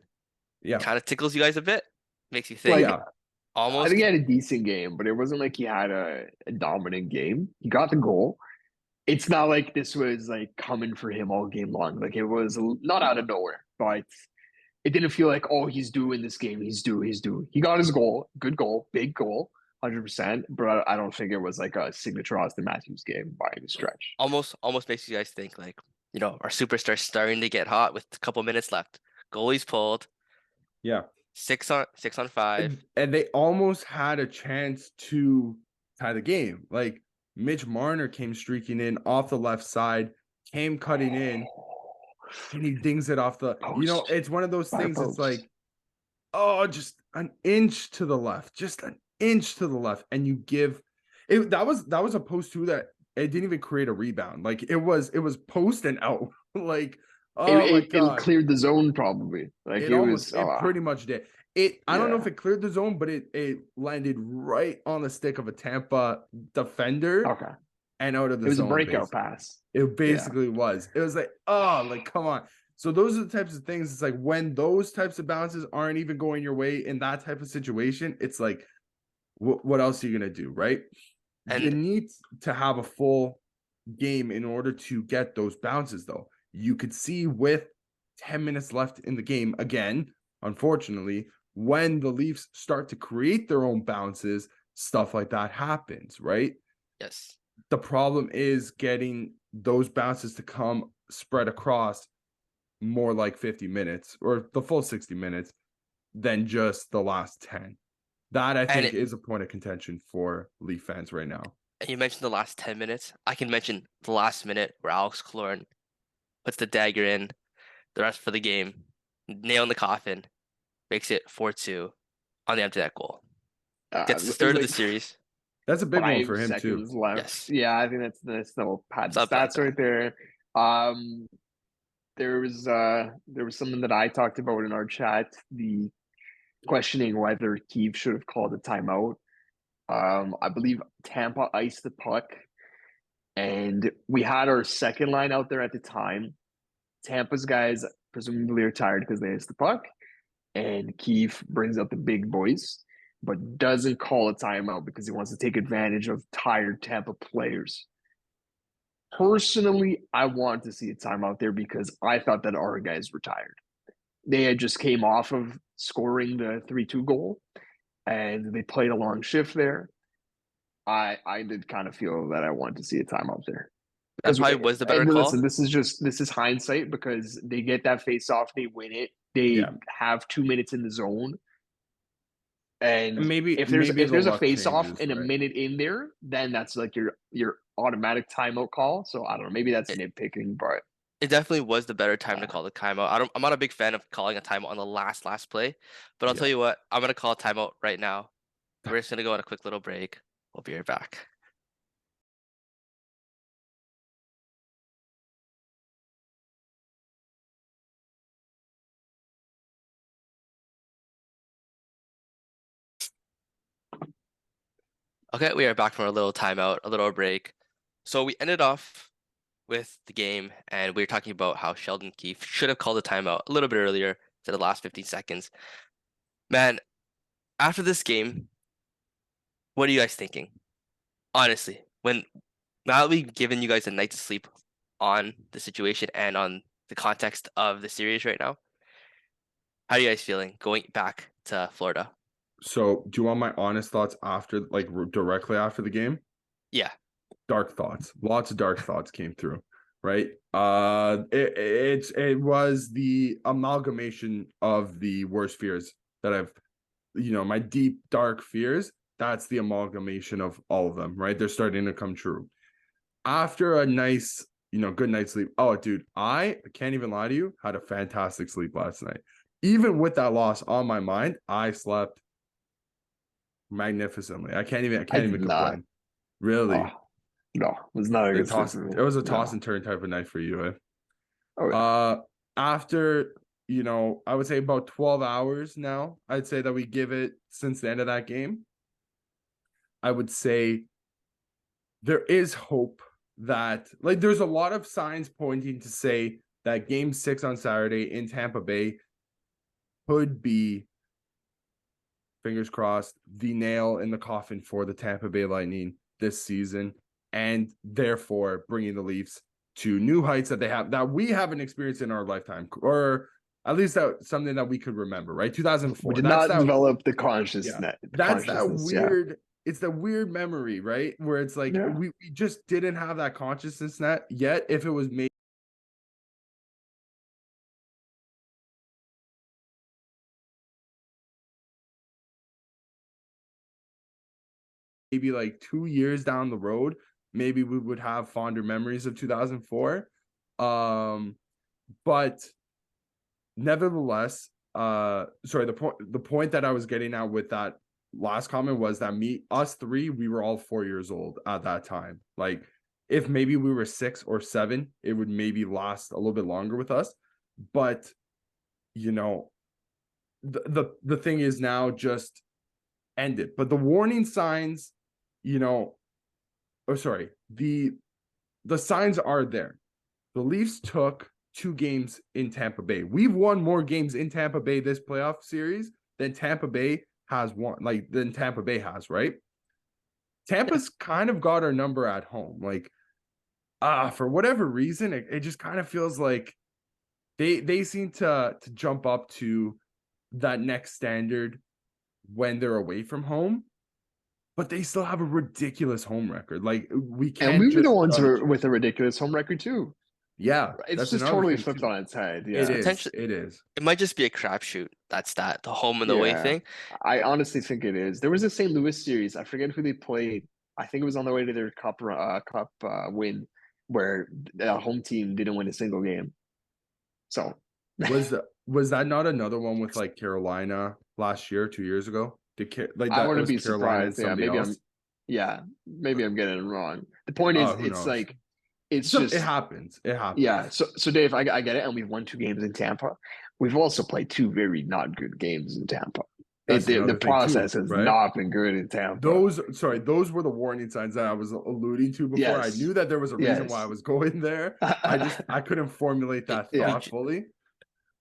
Yeah. Kind of tickles you guys a bit. Makes you think. Like Yeah. I think Almost. he had a decent game, but it wasn't like he had a dominant game. He got the goal. It's not like this was like coming for him all game long. Like it was not out of nowhere, but it didn't feel like, oh, he's due in this game. He's due. He's due. He got his goal. Good goal. Big goal. 100%. But I don't think it was like a signature Austin Matthews game by any stretch. Almost makes you guys think like, our superstar starting to get hot with a couple minutes left. Goalie's pulled. Yeah. 6-on-5. And they almost had a chance to tie the game. Like Mitch Marner came streaking in off the left side, came cutting in, and he dings it off the. Post. It's one of those By things. It's post. like, oh, just an inch to the left, just an inch to the left, and you give it. That was a post too that it didn't even create a rebound. Like it was post and out. Like, oh my It god, cleared the zone probably. Like it was. it pretty much did. I don't know if it cleared the zone, but it landed right on the stick of a Tampa defender Okay. and out of the It was a zone. breakout pass. It basically was. It was like, oh, like come on. So those are the types of things. It's like when those types of bounces aren't even going your way in that type of situation, it's like, what else are you gonna do, right? You And need to have a full game in order to get those bounces, though. You could see with 10 minutes left in the game again, unfortunately, when the Leafs start to create their own bounces, stuff like that happens, right? Yes. The problem is getting those bounces to come spread across more like 50 minutes or the full 60 minutes than just the last 10. That I And think is a point of contention for Leaf fans right now. you mentioned the last 10 minutes. I can mention the last minute where Alex Killorn puts the dagger in, the rest for the game, nail in the coffin, makes it 4-2 on the empty net goal. Gets his It was third of the like series. That's a big one for 5 him too. seconds left. Yes. Yeah, I think that's still pad It's the not bad stats though. right there. Um, there was something that I talked about in our chat, the questioning whether Keefe should have called a timeout. I believe Tampa iced the puck, and we had our second line out there at the time. Tampa's guys presumably are tired because they iced the puck, and Keefe brings up the big boys, but doesn't call a timeout because he wants to take advantage of tired Tampa players. Personally, I want to see a timeout there because I thought that our guys were tired. They had just came off of scoring the 3-2 goal, and they played a long shift there. I did kind of feel that I wanted to see a timeout there. That Because probably was the better and listen, call. this is hindsight because they get that face off, they win it, Yeah. they have 2 minutes in the zone, And and maybe if the there's a luck face off changes, and a right? minute in there, then that's like your automatic timeout call. So I don't know, maybe that's It, nitpicking, but it definitely was the better time to uh, call the timeout. I'm not a big fan of calling a timeout on the last play, but I'll tell Yeah. you what, I'm gonna call a timeout right now. We're just gonna go on a quick little break. We'll be right back. Okay, we are back from a little timeout, a little break. So we ended off with the game, and we were talking about how Sheldon Keefe should have called a timeout a little bit earlier to the last 15 seconds. Man, after this game, what are you guys thinking? Honestly, when now that we've given you guys a night to sleep on the situation and on the context of the series right now, how are you guys feeling going back to Florida? So, do you want my honest thoughts after, like directly after the game? Yeah, Dark thoughts. Lots of dark thoughts came through, right? It was the amalgamation of the worst fears that I've, my deep dark fears. That's the amalgamation of all of them, right? They're starting to come true. After a nice, good night's sleep. Oh, dude, I can't even lie to you, had a fantastic sleep last night. Even with that loss on my mind, I slept magnificently. I can't I even did not. complain. Really. Oh no, it was not a good sleep for me. It was a toss No. and turn type of night for you, eh? Oh yeah. After, I would say about 12 hours now, I'd say that we give it since the end of that game. I would say there is hope that, like, there's a lot of signs pointing to say that game 6 on Saturday in Tampa Bay could be, fingers crossed, the nail in the coffin for the Tampa Bay Lightning this season, and therefore bringing the Leafs to new heights that we haven't experienced in our lifetime, or at least that something that we could remember, right? We 2004. did That's not that. develop the Yeah, that's that consciousness. Yeah. weird. It's the weird memory, right? Where it's like Yeah. we just didn't have that consciousness net yet. If it was maybe like 2 years down the road, maybe we would have fonder memories of 2004. But nevertheless, sorry, the point that I was getting at with that last comment was that us three, we were all 4 years old at that time. Like, if maybe we were 6 or 7, it would maybe last a little bit longer with us. But the thing is now just end it. But the warning signs, the signs are there. The Leafs took 2 games in Tampa Bay. We've won more games in Tampa Bay this playoff series than Tampa Bay has won, than Tampa Bay has, right? Tampa's kind of got our number at home. Like, for whatever reason, it just kind of feels like They seem to jump up to that next standard when they're away from home, but they still have a ridiculous home record. Like we And can't we were the just ones who judge. were with a ridiculous home record too. Yeah, It's that's just another totally thing flipped too. on its head. It Yeah. is. Potentially, It is. it might just be a crapshoot. That's that the home and the away Yeah. thing. I honestly think it is. There was a St. Louis series. I forget who they played. I think it was on the way to their cup win where the home team didn't win a single game. So Was that not another one with like Carolina last year, 2 years ago? Like I that? It wouldn't was be Carolina and surprised. somebody else. Maybe I'm getting it wrong. The point is, Who it's knows? like, it's It just, happens. It yeah. happens. So Dave, I get it. And we've won 2 games in Tampa. We've also played 2 very not good games in Tampa. That's The another thing too, process has right? not been good in Tampa. Those were the warning signs that I was alluding to before. I Yes. knew that there was a reason why I Yes. was going there. I couldn't formulate that We Yeah. thought fully.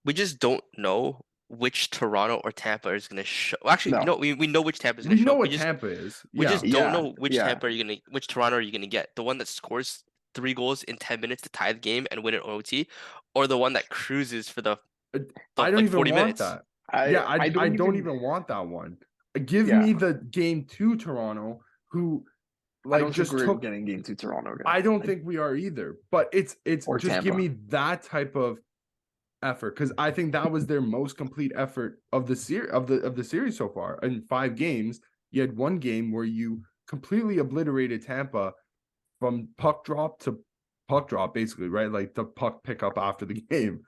we just don't know which Toronto or Tampa is gonna show. Well, actually, No. we know which Tampa is gonna We show know up. what Tampa is. We Yeah. just don't Yeah. know which Yeah. Tampa are you gonna which Toronto are you gonna get? The one that scores 3 goals in 10 minutes to tie the game and win it OT, or the one that cruises for the I don't like even 40 want minutes. that. Yeah, I I don't don't even, even want that one. Give yeah. me the game to Toronto, who I like don't think just we're took. getting game 2 Toronto again. I don't think we are either. But it's Or just give Tampa. me that type of effort because I think that was their most complete effort of the series so far. In 5 games, you had one game where you completely obliterated Tampa from puck drop to puck drop, basically, right? Like the puck pickup after the game.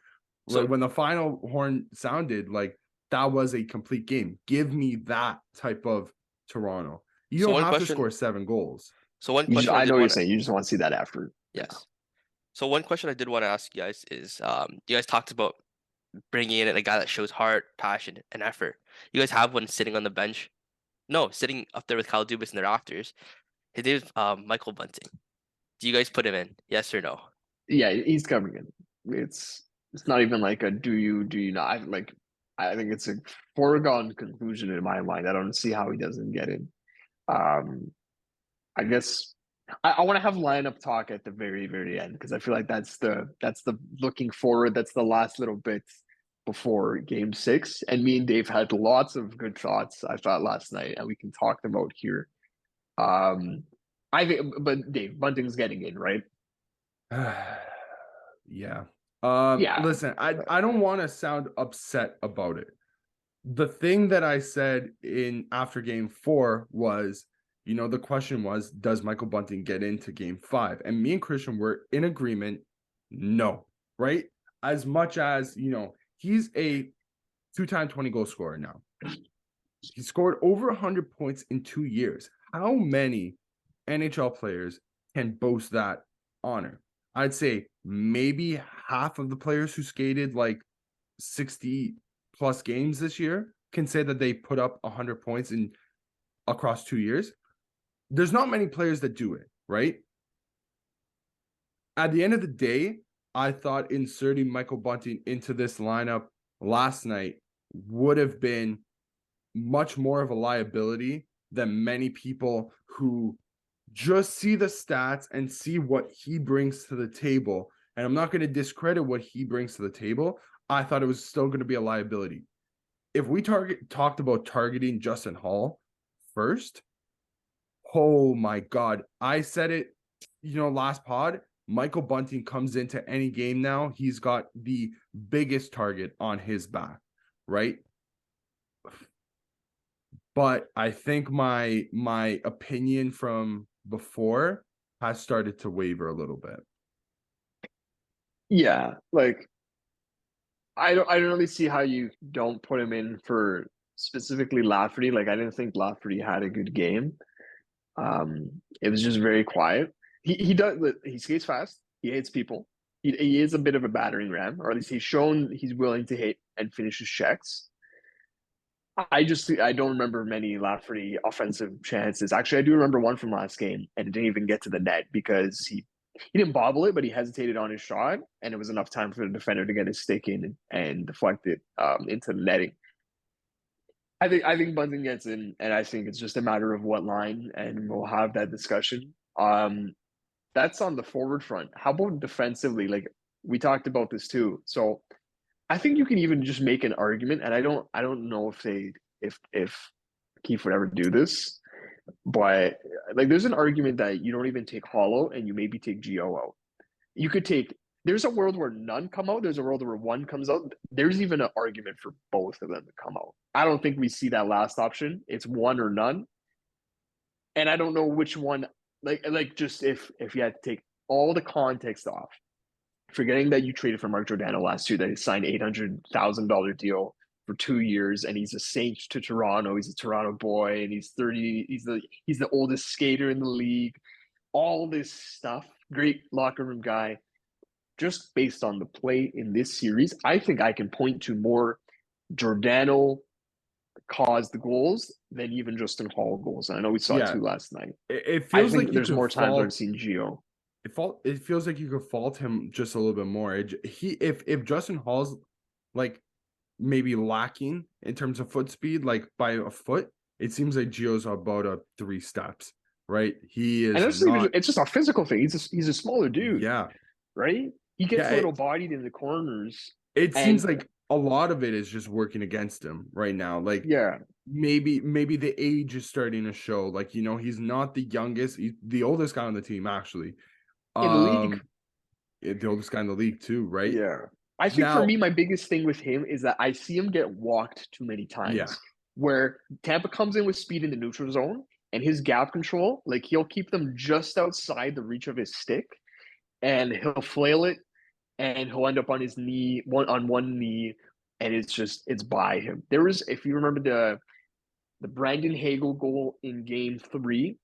So Like when the final horn sounded, like that was a complete game. Give me that type of Toronto. You so don't one have to question. score 7 goals. So one question I I did know what you're want to saying. You just want to see that after. yes. So one question I did want to ask you guys is, you guys talked about bringing in a guy that shows heart, passion, and effort. You guys have one sitting on the bench. No, sitting up there with Kyle Dubas and their doctors. His name is Michael Bunting. Do you guys put him in? Yes or no? Yeah, he's covering it. It's not even like a do you not. I think it's a foregone conclusion in my mind. I don't see how he doesn't get in. Um, I guess I want to have lineup talk at the very end because I feel like that's the looking forward. That's the last little bit before Game 6. And me and Dave had lots of good thoughts. I thought last night, and we can talk them out here. Um, I think, but Dave Bunting's getting in, right? Yeah. Yeah, Listen, I don't want to sound upset about it. The thing that I said in after game 4 was, the question was, does Michael Bunting get into game 5? And me and Christian were in agreement, no, right? As much as, he's a 2-time 20-goal scorer now. He scored over 100 points in 2 years. How many NHL players can boast that honor? I'd say maybe half of the players who skated like 60 plus games this year can say that they put up 100 points in across 2 years. There's not many players that do it, right? At the end of the day, I thought inserting Michael Bunting into this lineup last night would have been much more of a liability than many people who just see the stats and see what he brings to the table. And I'm not going to discredit what he brings to the table. I thought it was still going to be a liability. If we talked about targeting Justin Hall first, oh my God. I said it, last pod. Michael Bunting comes into any game now. He's got the biggest target on his back, right? But I think my opinion from before has started to waver a little bit. yeah. Like I don't really see how you don't put him in for specifically Lafferty. Like I didn't think Lafferty had a good game. It was just very quiet. He skates fast. He hits people. He is a bit of a battering ram, or at least he's shown he's willing to hit and finish his checks. I don't remember many Lafferty offensive chances. Actually, I do remember one from last game, and it didn't even get to the net because he didn't bobble it, but he hesitated on his shot, and it was enough time for the defender to get his stick in and deflect it into the netting. I think Bunting gets in, and I think it's just a matter of what line, and we'll have that discussion. That's on the forward front. How about defensively? Like we talked about this too. So I think you can even just make an argument, and I don't know if Keith would ever do this, but like there's an argument that you don't even take Hollow and you maybe take Geo out. You could take. There's a world where none come out. There's a world where one comes out. There's even an argument for both of them to come out. I don't think we see that last option. It's one or none, and I don't know which one. Like just if you had to take all the context off, forgetting that you traded for Mark Giordano last year, that he signed $800,000 deal for 2 years, and he's a Saint to Toronto. He's a Toronto boy, and he's 30. He's the oldest skater in the league. All this stuff, great locker room guy. Just based on the play in this series, I think I can point to more Giordano caused the goals than even Justin Hall goals. And I know we saw Yeah, two last night. it I feels like think you there's could more times where I've fault. seen Gio. It feels like you could fault him just a little bit more. If Justin Hall's like maybe lacking in terms of foot speed, like by a foot, it seems like Gio's about a 3 steps, right? He And is that's not. it's just a physical thing. He's a smaller dude, Yeah, right? He yeah. gets a little bodied in the corners, It seems and like a lot of it is just working against him right now. Like yeah, maybe the age is starting to show. Like he's not the youngest. He's the oldest guy on the team actually. in the league, Um, the oldest guy in the league too, right? yeah. I think for Now, me, my biggest thing with him is that I see him get walked too many yeah, times. Where Tampa comes in with speed in the neutral zone and his gap control, like he'll keep them just outside the reach of his stick, and he'll flail it, and he'll end up on his knee, one knee, and it's by him. There was, if you remember the Brandon Hagel goal in Game 3.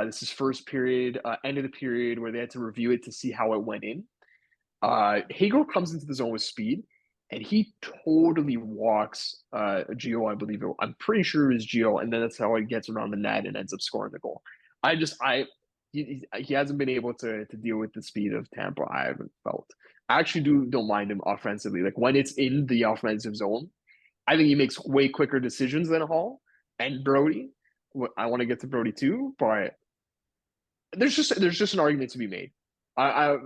This is first period, end of the period, where they had to review it to see how it went in. Hagel comes into the zone with speed, and he totally walks Gio, I believe it. I'm pretty sure it was Gio, and then that's how he gets around the net and ends up scoring the goal. He hasn't been able to deal with the speed of Tampa. I haven't felt. I actually don't mind him offensively. Like when it's in the offensive zone, I think he makes way quicker decisions than Hall and Brody. I want to get to Brody too, but there's just an argument to be made. I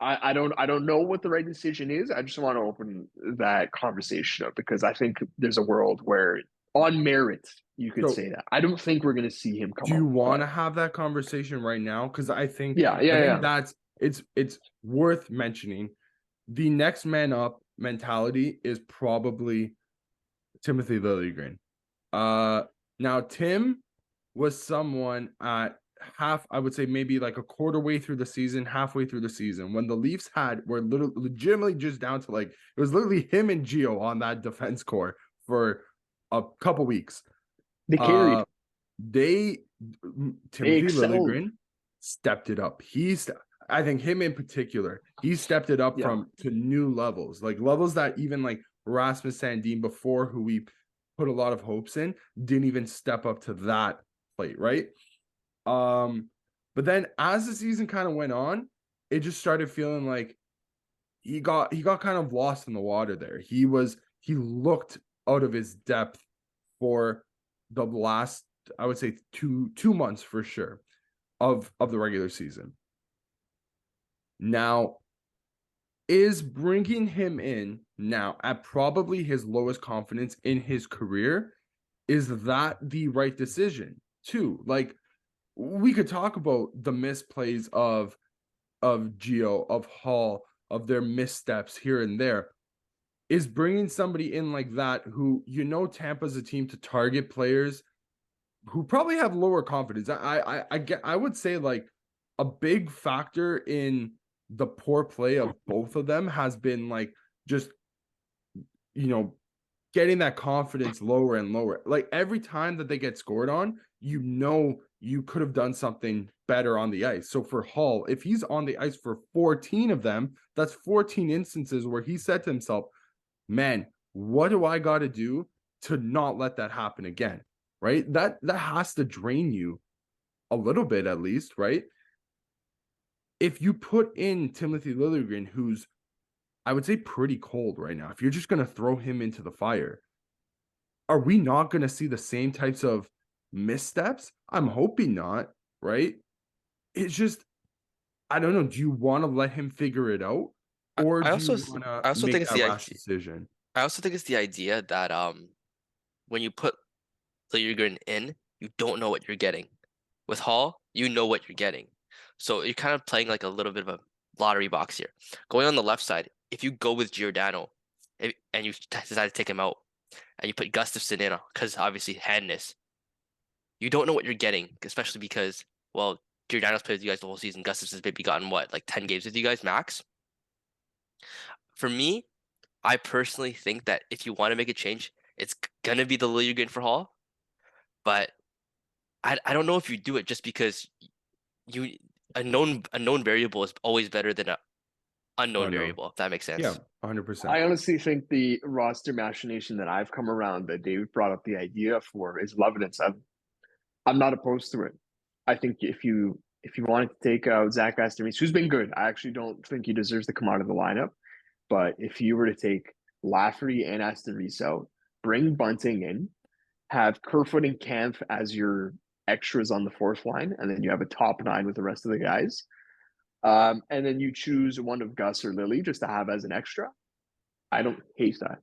I don't know what the right decision is. I just want to open that conversation up because I think there's a world where on merit you could so say that. I don't think we're going to see him come do you out, want but to have that conversation right now? Because yeah, I yeah, think yeah. that's it's worth mentioning. The next man up mentality is probably Timothy Liljegren. Now Tim was someone at half, I would say maybe like a quarter way through the season, halfway through the season, when the Leafs were legitimately just down to like it was literally him and Gio on that defense core for a couple weeks. They Uh, carried. they They Timothy excelled. Liljegren stepped it up. I think him in particular, he stepped it up Yeah. to new levels, like levels that even like Rasmus Sandin before, who we put a lot of hopes in, didn't even step up to that plate, right? But then as the season kind of went on, it just started feeling like he got kind of lost in the water there. He looked out of his depth for the last, I would say, two months for sure of the regular season. Now, is bringing him in now at probably his lowest confidence in his career, is that the right decision too? Like we could talk about the misplays of Gio, of Hall, of their missteps here and there. Is bringing somebody in like that who Tampa's a team to target players who probably have lower confidence. I would say like a big factor in the poor play of both of them has been like just you know getting that confidence lower and lower. Like every time that they get scored on, you could have done something better on the ice. So for Hall, if he's on the ice for 14 of them, that's 14 instances where he said to himself, man, what do I got to do to not let that happen again? Right? That has to drain you a little bit at least, right? If you put in Timothy Liljegren, who's I would say pretty cold right now, if you're just going to throw him into the fire, are we not going to see the same types of missteps? I'm hoping not, right? It's just, I don't know. Do you want to let him figure it out? or I do you also want to I also think make it's that the rash idea. decision? I also think it's the idea that when you put Liljegren in, you don't know what you're getting. With Hall, you know what you're getting. So you're kind of playing like a little bit of a lottery box here. Going on the left side, if you go with Giordano and you decide to take him out and you put Gustafsson in because obviously handness, you don't know what you're getting, especially because, well, Giordano's played with you guys the whole season. Gustafsson's maybe gotten what, like 10 games with you guys max? For me, I personally think that if you want to make a change, it's gonna be the Liljegren for Hall, but I don't know if you do it just because you a known variable is always better than a unknown Unknown. variable, if that makes Yeah, sense. 100%. I honestly think the roster machination that I've come around that David brought up the idea for is 11 and 7. I'm not opposed to it. I think if you wanted to take out Zach Aston-Reese, who's been good, I actually don't think he deserves to come out of the lineup. But if you were to take Lafferty and Aston-Reese out, bring Bunting in, have Kerfoot and Kampf as your extras on the fourth line, and then you have a top nine with the rest of the guys. And then you choose one of Gus or Lily just to have as an extra. I don't hate that.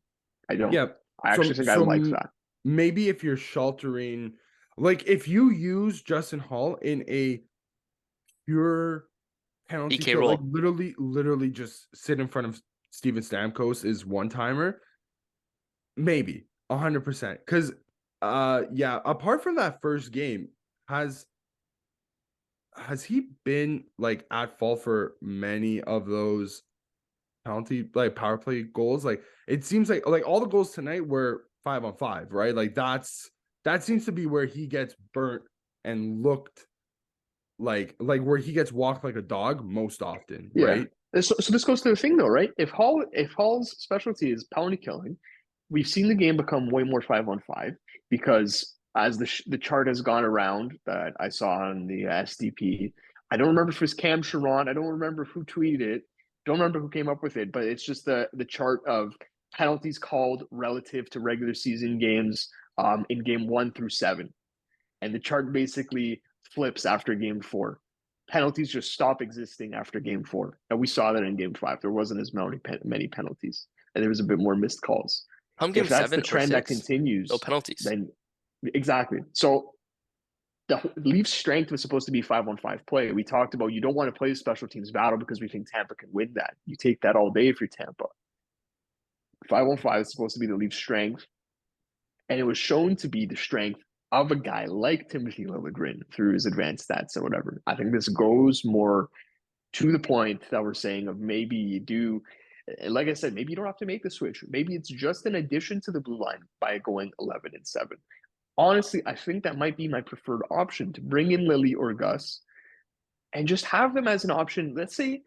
I don't. Yeah. I So actually think I like that. maybe if you're sheltering, like if you use Justin Hall in a pure penalty PK kill, like roll. literally just sit in front of Steven Stamkos is one timer, maybe 100%. Because yeah, apart from that first game, has he been like at fault for many of those penalty like power play goals? Like it seems like all the goals tonight were 5-on-5, right? Like that seems to be where he gets burnt and looked like where he gets walked like a dog most often, Yeah. right? So this goes to the thing though, right? If Hall's specialty is penalty killing, we've seen the game become way more 5-on-5 because as the chart has gone around that I saw on the SDP, I don't remember if it was Cam Sharon, I don't remember who tweeted it, don't remember who came up with it, but it's just the chart of penalties called relative to regular season games in game 1 through 7, and the chart basically flips after game 4. Penalties just stop existing after game 4, and we saw that in game 5. There wasn't as many penalties, and there was a bit more missed calls. Come If game that's the 7 or trend that 6, no continues, penalties. then exactly. So the Leafs' strength was supposed to be 5-on-5 play. We talked about you don't want to play the special teams battle because we think Tampa can win that. You take that all day if you're Tampa. 5-on-5 is supposed to be the Leafs' strength, and it was shown to be the strength of a guy like Timothy Liljegren through his advanced stats or whatever. I think this goes more to the point that we're saying of maybe you do, like I said, maybe you don't have to make the switch. Maybe it's just an addition to the blue line by going 11-7. Honestly, I think that might be my preferred option to bring in Lily or Gus and just have them as an option. Let's say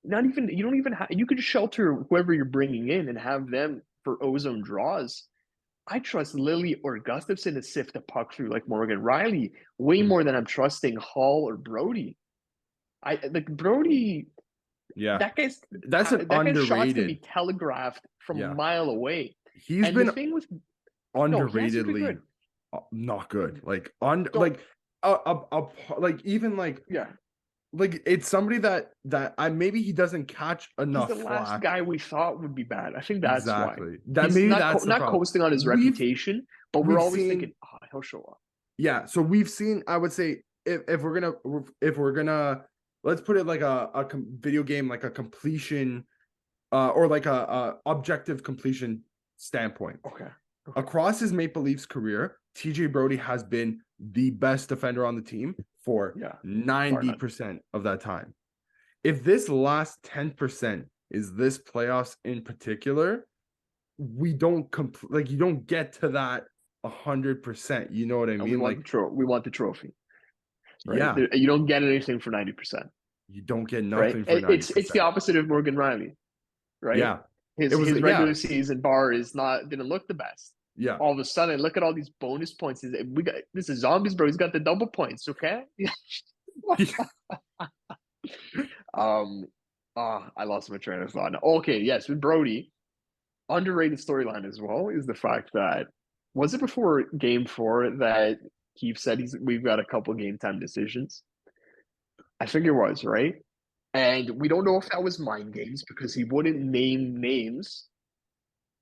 not even you don't even have you could shelter whoever you're bringing in and have them for ozone draws. I trust Lily or Gustafson to sift the puck through like Morgan Riley way Mm. more than I'm trusting Hall or Brody. I like Brody. Yeah. That guy's That's an that guy's shots can be underrated. telegraphed from a Yeah. mile away. He's And the been thing with no, he hasn't been underratedly good. not good. Like on Don't like like even yeah. like it's somebody that I maybe he doesn't catch He's the enough last flack. guy we thought would be bad. I think that's why Exactly. That he's maybe not that's the not problem. coasting on his We've reputation, but we're we've always seen thinking, oh, he'll show up. yeah, so we've seen I would say if we're gonna let's put it like video game like a completion or like a objective completion standpoint. Okay. Across his Maple Leafs career, TJ Brody has been the best defender on the team for Yeah. 90% of that time. If this last 10% is this playoffs in particular, we don't like you don't get to that 100%. You know what I And mean? Like, we want the trophy, right? yeah, You don't get anything for 90%, you don't get right? nothing for It's the 90%. opposite of Morgan Riley, right? Yeah. It was His yeah, regular season bar didn't look the best. yeah. All of a sudden, look at all these bonus points. We got this is zombies, bro. He's got the double points. Okay. um. I lost my train of thought. Okay. Yes, with Brody, underrated storyline as well is the fact that was it before Game 4 that Keith said we've got a couple game time decisions. I think it was right, And we don't know if that was mind games because he wouldn't name names.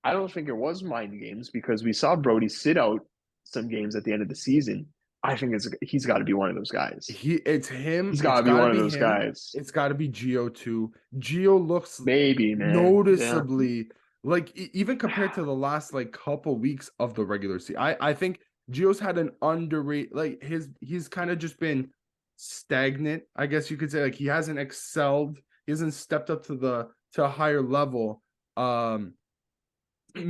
I don't think it was mind games because we saw Brody sit out some games at the end of the season. I think he's got to be one of those guys. It's him. He's got It's to be got to one of be those him. guys. It's got to be Geo too. Geo looks Maybe, man. Yeah. noticeably like even compared to the last like couple weeks of the regular season. I think Geo's had an underrated like he's kind of just been stagnant, I guess you could say. Like he hasn't excelled, he hasn't stepped up to a higher level.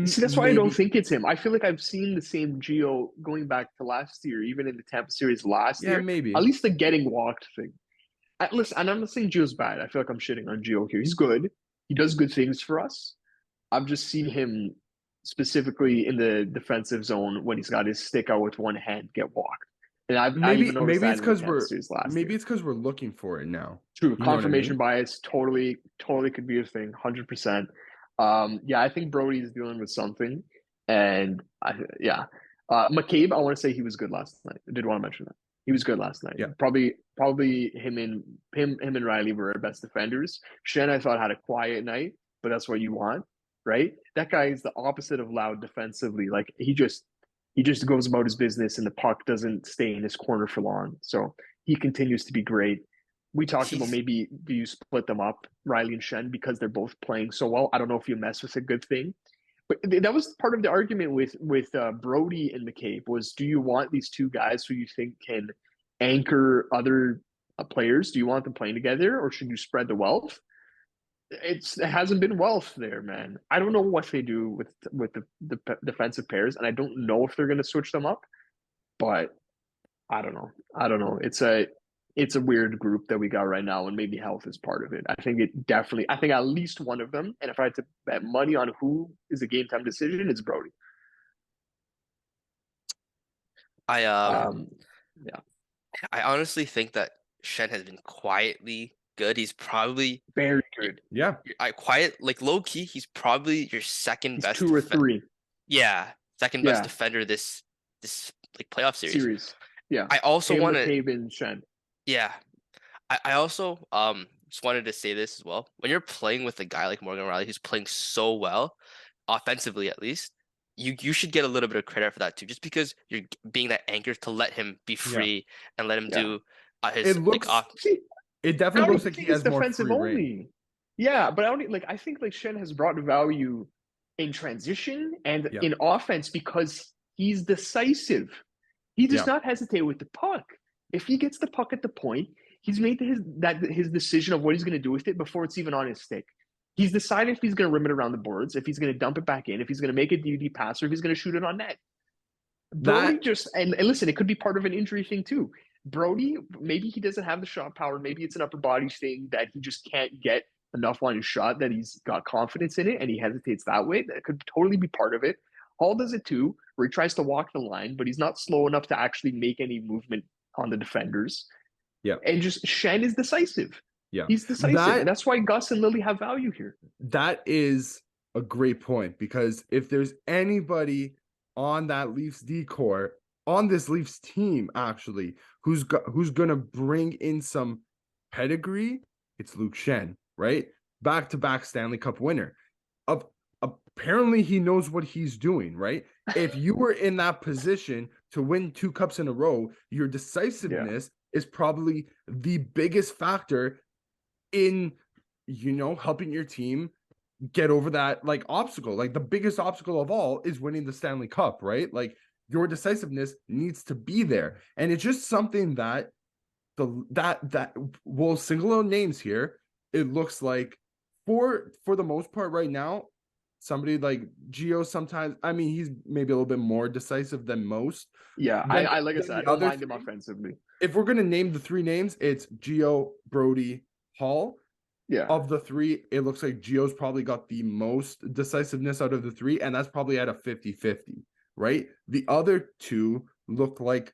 See, that's why I don't Maybe think it's him. I feel like I've seen the same Geo going back to last year, even in the Tampa series last yeah, year. At maybe. least the getting walked thing. Listen, and I'm not saying Geo's bad. I feel like I'm shitting on Geo here. He's good. He does good things for us. I've just seen him specifically in the defensive zone when he's got his stick out with one hand get walked. And I even noticed Maybe that it's in the because Tampa series last year. we're looking for it now. True. You know what I Confirmation mean? bias totally could be a thing, 100%. Yeah, I think Brody's dealing with something. And yeah. McCabe, I want to say he was good last night. I did want to mention that. He was good last night. Yeah. Probably him and Riley were our best defenders. Shen, I thought, had a quiet night, but that's what you want, right? That guy is the opposite of loud defensively. Like he just goes about his business and the puck doesn't stay in his corner for long. So he continues to be great. We talked about He's maybe do you split them up, Riley and Shen, because they're both playing so well. I don't know if you mess with a good thing, but that was part of the argument with Brody and McCabe was: do you want these two guys who you think can anchor other players? Do you want them playing together, or should you spread the wealth? It hasn't been wealth there, man. I don't know what they do with the defensive pairs, and I don't know if they're going to switch them up, but I don't know. I don't know. It's a weird group that we got right now, and maybe health is part of it. I think it definitely. I think at least one of them. And if I had to bet money on who is a game time decision, it's Brody. I Yeah, I honestly think that Shen has been quietly good. He's probably very good. Yeah. I quiet like low key. He's probably your second He's best two or three. yeah, second best Yeah, defender this like playoff series. series. Yeah, I also him, want to McCabe, and Shen. yeah. I also just wanted to say this as well. When you're playing with a guy like Morgan Riley who's playing so well, offensively at least, you should get a little bit of credit for that too. Just because you're being that anchor to let him be Yeah. free and let him Yeah. do his It like looks off. See, it I definitely don't looks even like he think it's has more defensive free reign. only. Yeah, but I don't like. I think like Shen has brought value in transition and Yeah. in offense because he's decisive. He does Yeah. not hesitate with the puck. If he gets the puck at the point, he's made his decision of what he's going to do with it before it's even on his stick. He's decided if he's going to rim it around the boards, if he's going to dump it back in, if he's going to make a DD pass, or if he's going to shoot it on net. Brody That just and listen, it could be part of an injury thing too. Brody, maybe he doesn't have the shot power. Maybe it's an upper body thing that he just can't get enough on his shot that he's got confidence in it and he hesitates that way. That could totally be part of it. Hall does it too, where he tries to walk the line, but he's not slow enough to actually make any movement on the defenders. yeah. And just Shen is decisive. Yeah. He's decisive. That And that's why Gus and Lily have value here. that is a great point because if there's anybody on that Leafs decor on this Leafs team actually who's gonna bring in some pedigree, it's Luke Shen, right? Back-to-back Stanley Cup winner. Of apparently he knows what he's doing, right? If you were in that position to win 2 cups in a row, your decisiveness is probably the biggest factor in helping your team get over that like obstacle. Like the biggest obstacle of all is winning the Stanley Cup, right? Like your decisiveness needs to be there. And it's just something that that we'll single out names here. It looks like for the most part right now, somebody like Gio sometimes, I mean, he's maybe a little bit more decisive than most. Yeah, Then I like I then said, I the don't other mind him three, offensively. if we're gonna name the 3 names, it's Gio, Brody, Hall. Yeah. Of the 3, it looks like Gio's probably got the most decisiveness out of the 3, and that's probably at a 50-50, right? The other 2 look like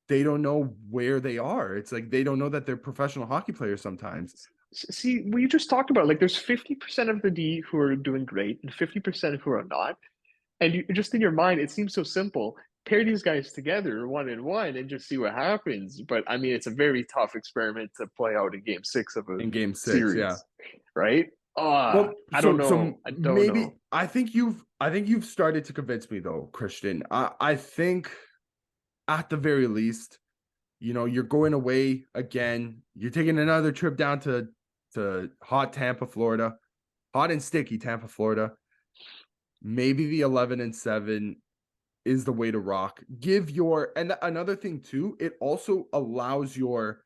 they don't know where they are. It's like they don't know that they're professional hockey players sometimes. See, we just talked about like there's 50% of the D who are doing great and 50% who are not. And you, just in your mind, it seems so simple. pair these guys together 1-1 and just see what happens. But I mean, it's a very tough experiment to play out in Game 6 of a in game 6, yeah. series, right? Well, I don't so know. I don't maybe know. I think you've started to convince me though, Christian. I think at the very least, you're going away again. You're taking another trip down to hot Tampa, Florida, hot and sticky Tampa, Florida. Maybe the 11-7 is the way to rock. And another thing too, it also allows your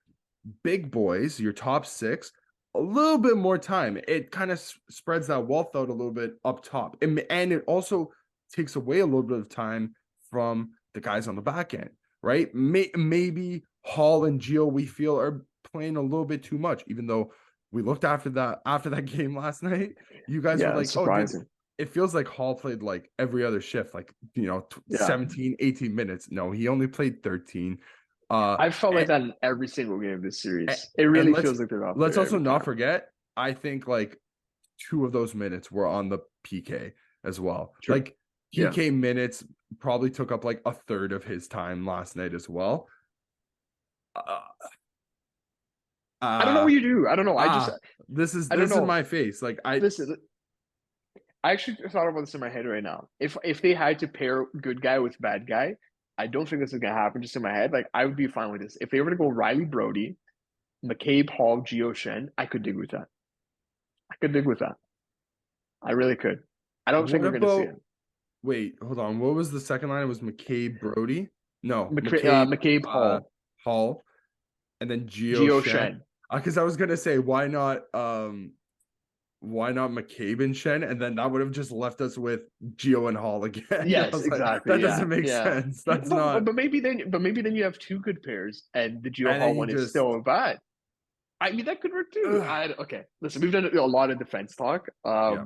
big boys, your top six, a little bit more time. It kind of spreads that wealth out a little bit up top. And it also takes away a little bit of time from the guys on the back end, right? Maybe Hall and Gio, we feel, are playing a little bit too much, even though we looked after that game last night. You guys were Yeah, like, it's oh, surprising. it feels like Hall played like every other shift, like, Yeah. 17, 18 minutes. No, he only played 13. I've felt like And, that in every single game of this and series. It and really let's feels like they're out let's there also every not time. forget, I think like 2 of those minutes were on the PK as well. True. Like Yeah. PK minutes probably took up like a third of his time last night as well. Uh, I don't know uh, what you do. I don't know. this is I don't know. my face. Like Listen, I actually thought about this in my head right now. If they had to pair good guy with bad guy, I don't think this is gonna happen. Just in my head, like I would be fine with this. If they were to go Riley Brody, McCabe, Hall, Gio Shen, I could dig with that. I could dig with that. I really could. I don't think what we're gonna see about it. wait, hold on. What was the second line? It was McCabe Brody? No, McCabe McCabe, Hall, Hall, and then Gio Gio Shen. Shen. Because I was gonna say why not McCabe and Shen? And then that would have just left us with Gio and Hall again. I Yes, was like, exactly. that Yeah, doesn't make yeah. sense. That's But, not. but maybe then you have two good pairs, and the Gio And then Hall you one is just still bad. I mean, that could work too. ugh. Okay. Listen, we've done a lot of defense talk. Yeah.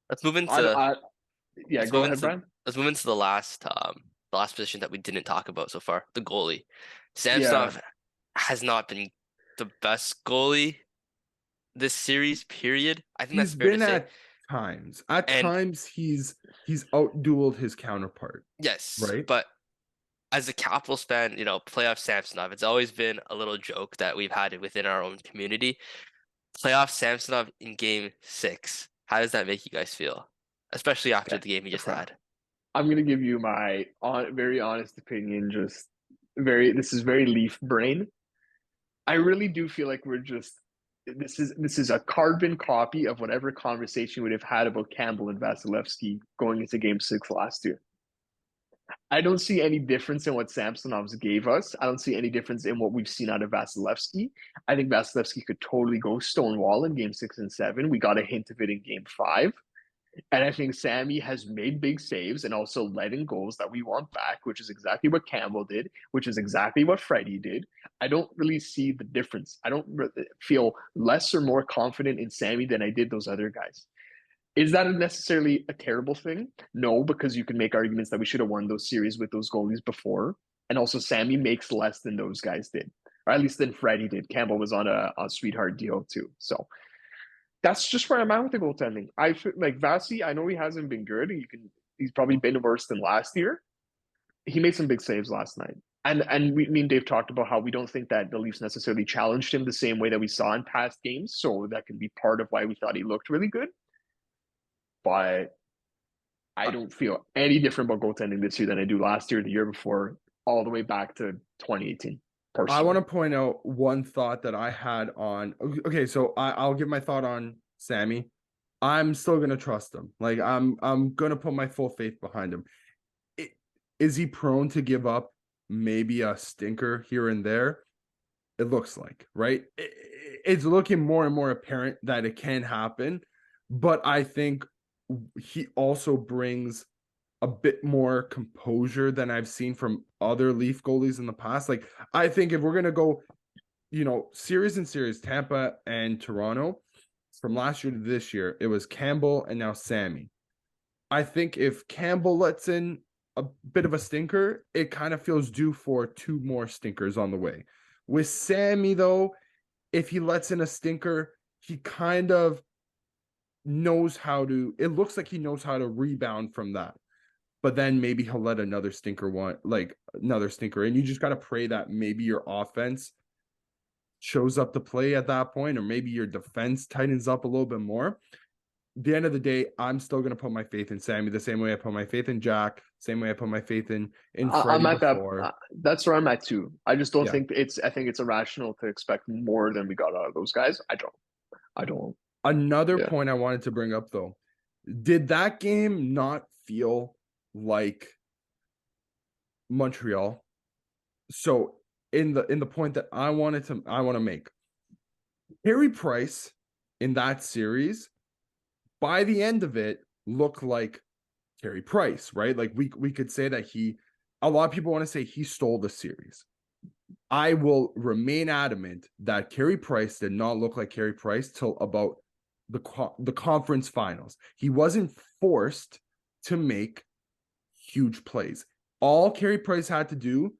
Let's move I, into I yeah. let's Go move ahead, into Brian. let's move into the last position that we didn't talk about so far, the goalie. Yeah, Samsonov has not been the best goalie this series, period. I think that's He's fair to been say. at times. At And times he's outdueled his counterpart, yes, right? but as a Capitals fan, playoff Samsonov, it's always been a little joke that we've had it within our own community. Playoff Samsonov in game 6. How does that make you guys feel? Especially after okay. the game he just Okay. had. I'm gonna give you my very honest opinion. Just this is very Leaf brain. I really do feel like we're just this is a carbon copy of whatever conversation we'd have had about Campbell and Vasilevsky going into Game 6 last year. I don't see any difference in what Samsonovs gave us. I don't see any difference in what we've seen out of Vasilevsky. I think Vasilevsky could totally go stonewall in Game 6 and 7. We got a hint of it in Game 5. And I think Sammy has made big saves and also let in goals that we want back, which is exactly what Campbell did, which is exactly what Freddie did. I don't really see the difference. I don't feel less or more confident in Sammy than I did those other guys. Is that necessarily a terrible thing? No, because you can make arguments that we should have won those series with those goalies before. And also, Sammy makes less than those guys did, or at least than Freddie did. Campbell was on a sweetheart deal too. So that's just where I'm at with the goaltending. I feel like Vasi. I know he hasn't been good. He's probably been worse than last year. He made some big saves last night. And me and Dave talked about how we don't think that the Leafs necessarily challenged him the same way that we saw in past games. So that can be part of why we thought he looked really good. But I don't feel any different about goaltending this year than I do last year, the year before, all the way back to 2018. I want Personally, to point out one thought that I had on. Okay, so I'll give my thought on Sammy. I'm still gonna trust him. Like I'm gonna put my full faith behind him. Is he prone to give up maybe a stinker here and there? It looks like, right? It's looking more and more apparent that it can happen, but I think he also brings a bit more composure than I've seen from other Leaf goalies in the past. Like, I think if we're gonna go, series and series, Tampa and Toronto, from last year to this year, it was Campbell and now Sammy. I think if Campbell lets in a bit of a stinker, it kind of feels due for 2 more stinkers on the way. With Sammy, though, if he lets in a stinker, he kind of knows how to, it looks like he knows how to rebound from that. but then maybe he'll let another stinker in. You just got to pray that maybe your offense shows up to play at that point, or maybe your defense tightens up a little bit more. At the end of the day, I'm still going to put my faith in Sammy the same way I put my faith in Jack, same way I put my faith in I'm Freddie at that. before. That's where I'm at too. I just don't Yeah. think it's. I think it's irrational to expect more than we got out of those guys. I don't. Another Yeah. point I wanted to bring up though, did that game not feel like Montreal? So in the point that I want to make, Harry Price in that series, by the end of it, looked like Carey Price, right? Like we could say that a lot of people want to say he stole the series. I will remain adamant that Carey Price did not look like Carey Price till about the conference finals. He wasn't forced to make huge plays. All Carey Price had to do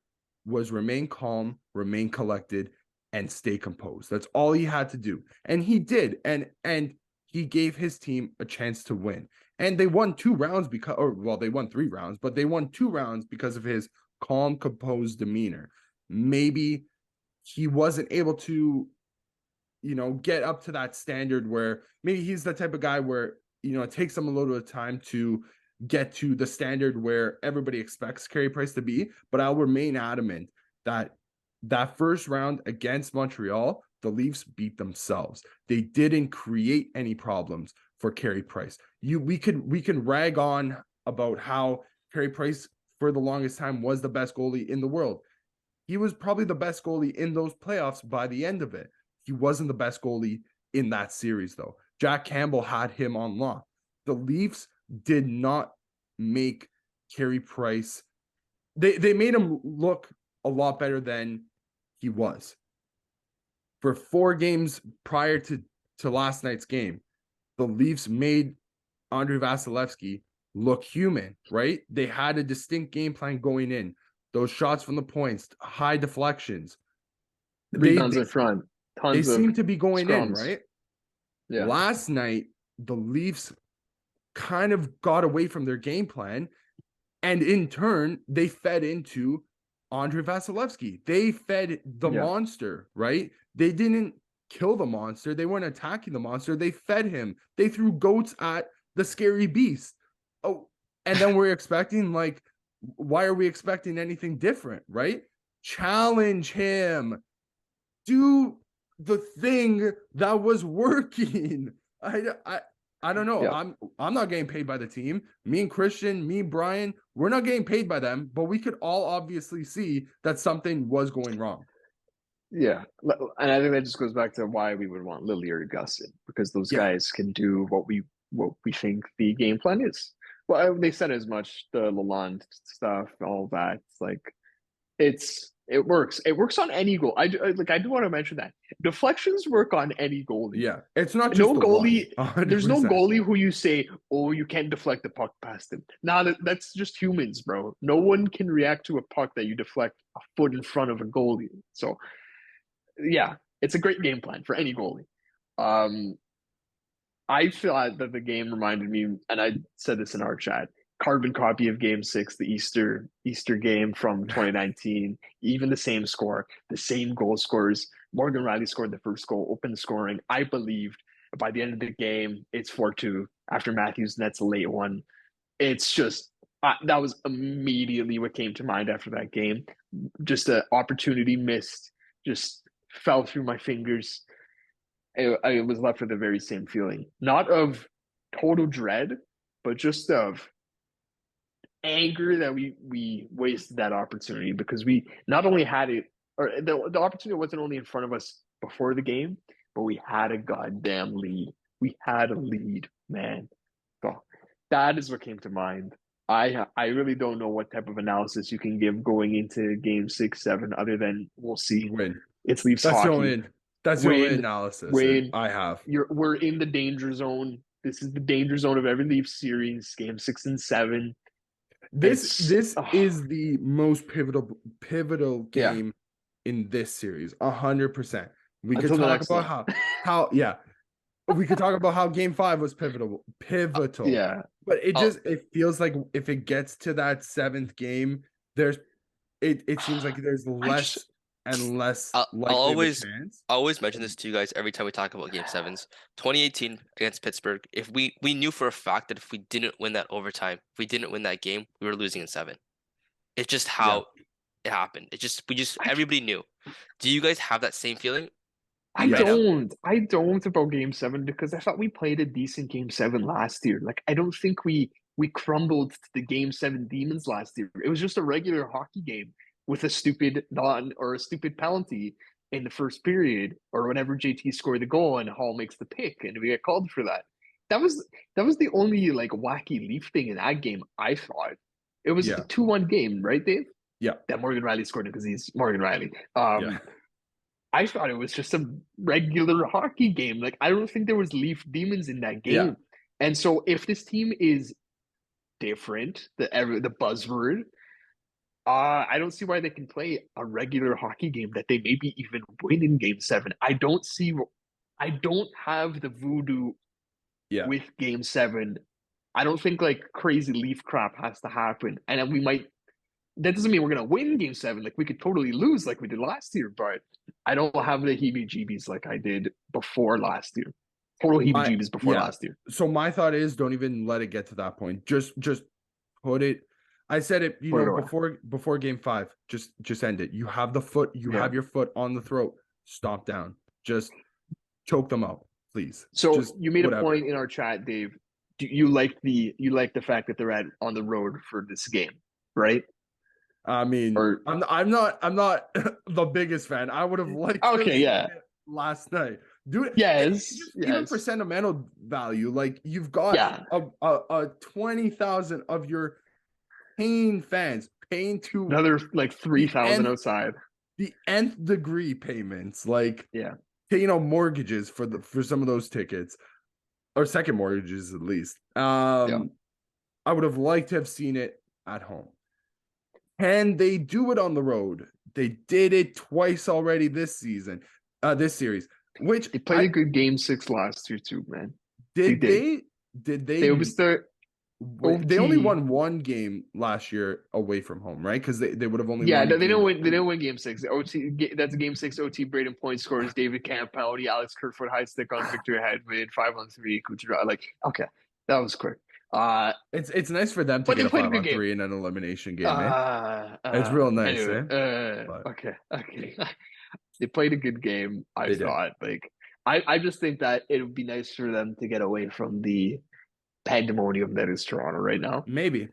was remain calm, remain collected, and stay composed. That's all he had to do. And he did. And he gave his team a chance to win. And they won 2 rounds they won 3 rounds, but they won 2 rounds because of his calm, composed demeanor. Maybe he wasn't able to, get up to that standard where maybe he's the type of guy where, it takes him a little bit of time to get to the standard where everybody expects Carey Price to be. But I'll remain adamant that first round against Montreal, the Leafs beat themselves. They didn't create any problems for Carey Price. We can rag on about how Carey Price for the longest time was the best goalie in the world. He was probably the best goalie in those playoffs by the end of it. He wasn't the best goalie in that series, though. Jack Campbell had him on lock. The Leafs did not make Carey Price. They made him look a lot better than he was. For 4 games prior to last night's game, the Leafs made Andrei Vasilevsky look human, right? They had a distinct game plan going in. Those shots from the points, high deflections. Rebounds in front. They Tons of seem to be going in, scrums. right? Yeah. Last night, the Leafs kind of got away from their game plan, and in turn, they fed into Andrei Vasilevsky. They fed the monster, right? They didn't kill the monster. They weren't attacking the monster. They fed him. They threw goats at the scary beast. Oh, and then we're expecting, why are we expecting anything different, right? Challenge him. Do the thing that was working. I don't know. Yeah. I'm not getting paid by the team. Me and Christian, me, Brian, we're not getting paid by them, but we could all obviously see that something was going wrong. Yeah. And I think that just goes back to why we would want Lily or Gustin, because those guys can do what we think the game plan is. Well, they said as much, the Lalonde stuff, all that. It's like it works. It works on any goal. I do want to mention that deflections work on any goalie. Yeah, it's not just no goalie. There's no 100%. goalie who you say, "Oh, you can't deflect the puck past him." Nah, that's just humans, bro. No one can react to a puck that you deflect a foot in front of a goalie. So, yeah, it's a great game plan for any goalie. I feel that the game reminded me, and I said this in our chat, carbon copy of Game 6, the Easter game from 2019. Even the same score, the same goal scorers. Morgan Riley scored the first goal, opened scoring. I believed by the end of the game, it's 4-2 after Matthews nets a late one. It's just that was immediately what came to mind after that game. Just an opportunity missed, just fell through my fingers. I was left with the very same feeling, not of total dread, but just of anger that we wasted that opportunity, because we not only had it, or the opportunity wasn't only in front of us before the game, but we had a goddamn lead. We had a lead, man. So that is what came to mind. I really don't know what type of analysis you can give going into Game 6, 7, other than we'll see. Win. It's Leafs That's hockey. That's the only analysis I have. We're in the danger zone. This is the danger zone of every Leafs series, Game 6 and 7. This is the most pivotal game in this series, 100%. We could talk about how we could talk about how Game 5 was pivotal. Yeah, But I'll it feels like if it gets to that seventh game, there's it seems like there's I just less and less I'll likely of a chance. always mention this to you guys every time we talk about Game Sevens. 2018 against Pittsburgh. If we knew for a fact that if we didn't win that overtime, if we didn't win that game, we were losing in seven. It's just Yeah. how it happened. We just I everybody knew. Do you guys have that same feeling I right now? don't. I don't about Game 7 because I thought we played a decent Game 7 last year. Like I don't think we crumbled to the Game 7 demons last year. It was just a regular hockey game with a stupid non or a stupid penalty in the first period or whenever JT scored the goal and Hall makes the pick and we get called for that. That was the only like wacky Leaf thing in that game, I thought. It was a Yeah. 2-1 game, right, Dave? Yeah. That Morgan Riley scored it because he's Morgan Riley. Yeah. I thought it was just a regular hockey game. Like I don't think there was Leaf demons in that game. Yeah. And so if this team is different, the buzzword, I don't see why they can play a regular hockey game that they maybe even win in Game 7. I don't have the voodoo Yeah. with Game 7. I don't think like crazy Leaf crap has to happen, and then we might. That doesn't mean we're gonna win Game 7. Like we could totally lose, like we did last year. But I don't have the heebie-jeebies like I did before last year. Total heebie-jeebies before Yeah. last year. So my thought is don't even let it get to that point. Just put it. I said it, Put it away. before Game 5. Just end it. You have the foot. You Yeah. have your foot on the throat. Stop down. Just choke them out, please. So Just you made whatever. a point in our chat, Dave. Do you like the fact that they're on the road for this game, right? I mean, Or I'm not the biggest fan. I would have liked to have okay, seen yeah, it last night. Do it. yes, Even for yes, sentimental value, like you've got yeah. a 20,000 of your paying fans paying to Another like 3,000 nth outside. the nth degree payments, like Yeah, paying on mortgages for some of those tickets or second mortgages at least. yeah. I would have liked to have seen it at home. Can they do it on the road? They did it twice already this season, this series. Which They played a good Game 6 last year too, man. did did. they It was the they only OT. won one game last year away from home, right? Because they would have only Yeah, won they a game. didn't win. They didn't win Game 6. That's a Game 6 OT. Braden point scores. David Camp penalty. Alex Kerfoot high stick on Victor Hedman. 5-on-3. Kucherov. Like okay, that was quick. It's nice for them to But get they a played a good 5-on-3 in an elimination game, It's uh, real nice, anyway, But okay. They played a good game, I they did. thought. Like I just think that it would be nice for them to get away from the pandemonium that is Toronto right now. Maybe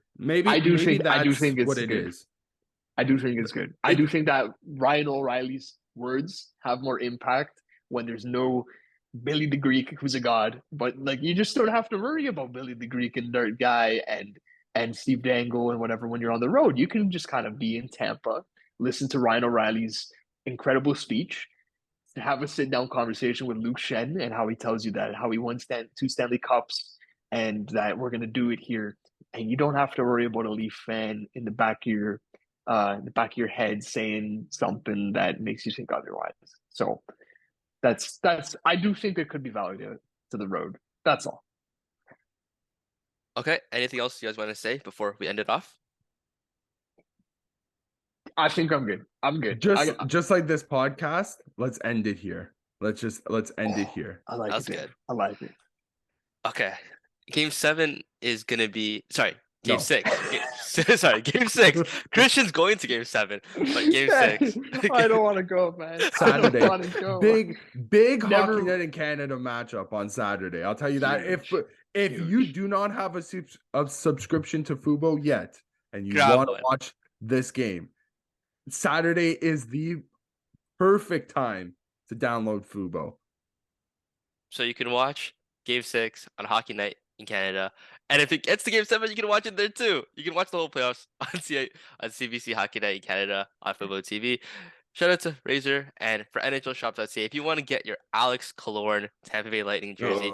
I do think that's it's what it good. is. I do think it's good. I do think that Ryan O'Reilly's words have more impact when there's no Billy the Greek, who's a god. But like you just don't have to worry about Billy the Greek and Dirt Guy and Steve Dangle and whatever when you're on the road. You can just kind of be in Tampa, listen to Ryan O'Reilly's incredible speech, have a sit down conversation with Luke Shen and how he tells you that how he won two Stanley Cups and that we're gonna do it here. And you don't have to worry about a Leaf fan in the back of your head saying something that makes you think otherwise. So that's I do think it could be valuable to the road. That's all. Okay. Anything else you guys want to say before we end it off? I think I'm good. I'm good. Just like this podcast, let's end it here. Let's end it here. I like That's it. Dave. good. I like it. Okay. Game 7 is gonna be Game No. 6. Sorry, Game 6. Christian's going to Game 7, but Game 6. I don't want to go, man. Saturday. I don't want to go. Big Never- Hockey Night in Canada matchup on Saturday. I'll tell you that. Huge. If you Huge. do not have a subscription to Fubo yet and you Grab want to one. watch this game, Saturday is the perfect time to download Fubo. So you can watch Game 6 on Hockey Night in Canada. And if it gets to Game 7, you can watch it there too. You can watch the whole playoffs on CBC Hockey Night in Canada on Fubo TV. Shout out to Razor and for NHLShop.ca. If you want to get your Alex Killorn Tampa Bay Lightning jersey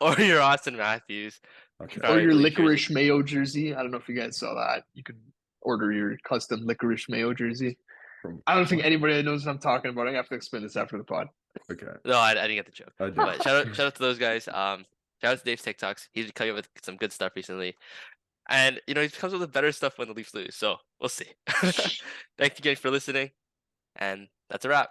or your Austin Matthews Okay. Or your League licorice jersey. mayo jersey. I don't know if you guys saw that. You could order your custom licorice mayo jersey. I don't think anybody knows what I'm talking about. I have to explain this after the pod. Okay. No, I didn't get the joke. I did. But shout out to those guys. Shout out to Dave's TikToks. He's been coming up with some good stuff recently. And he comes up with better stuff when the Leafs lose. So we'll see. Thank you guys for listening. And that's a wrap.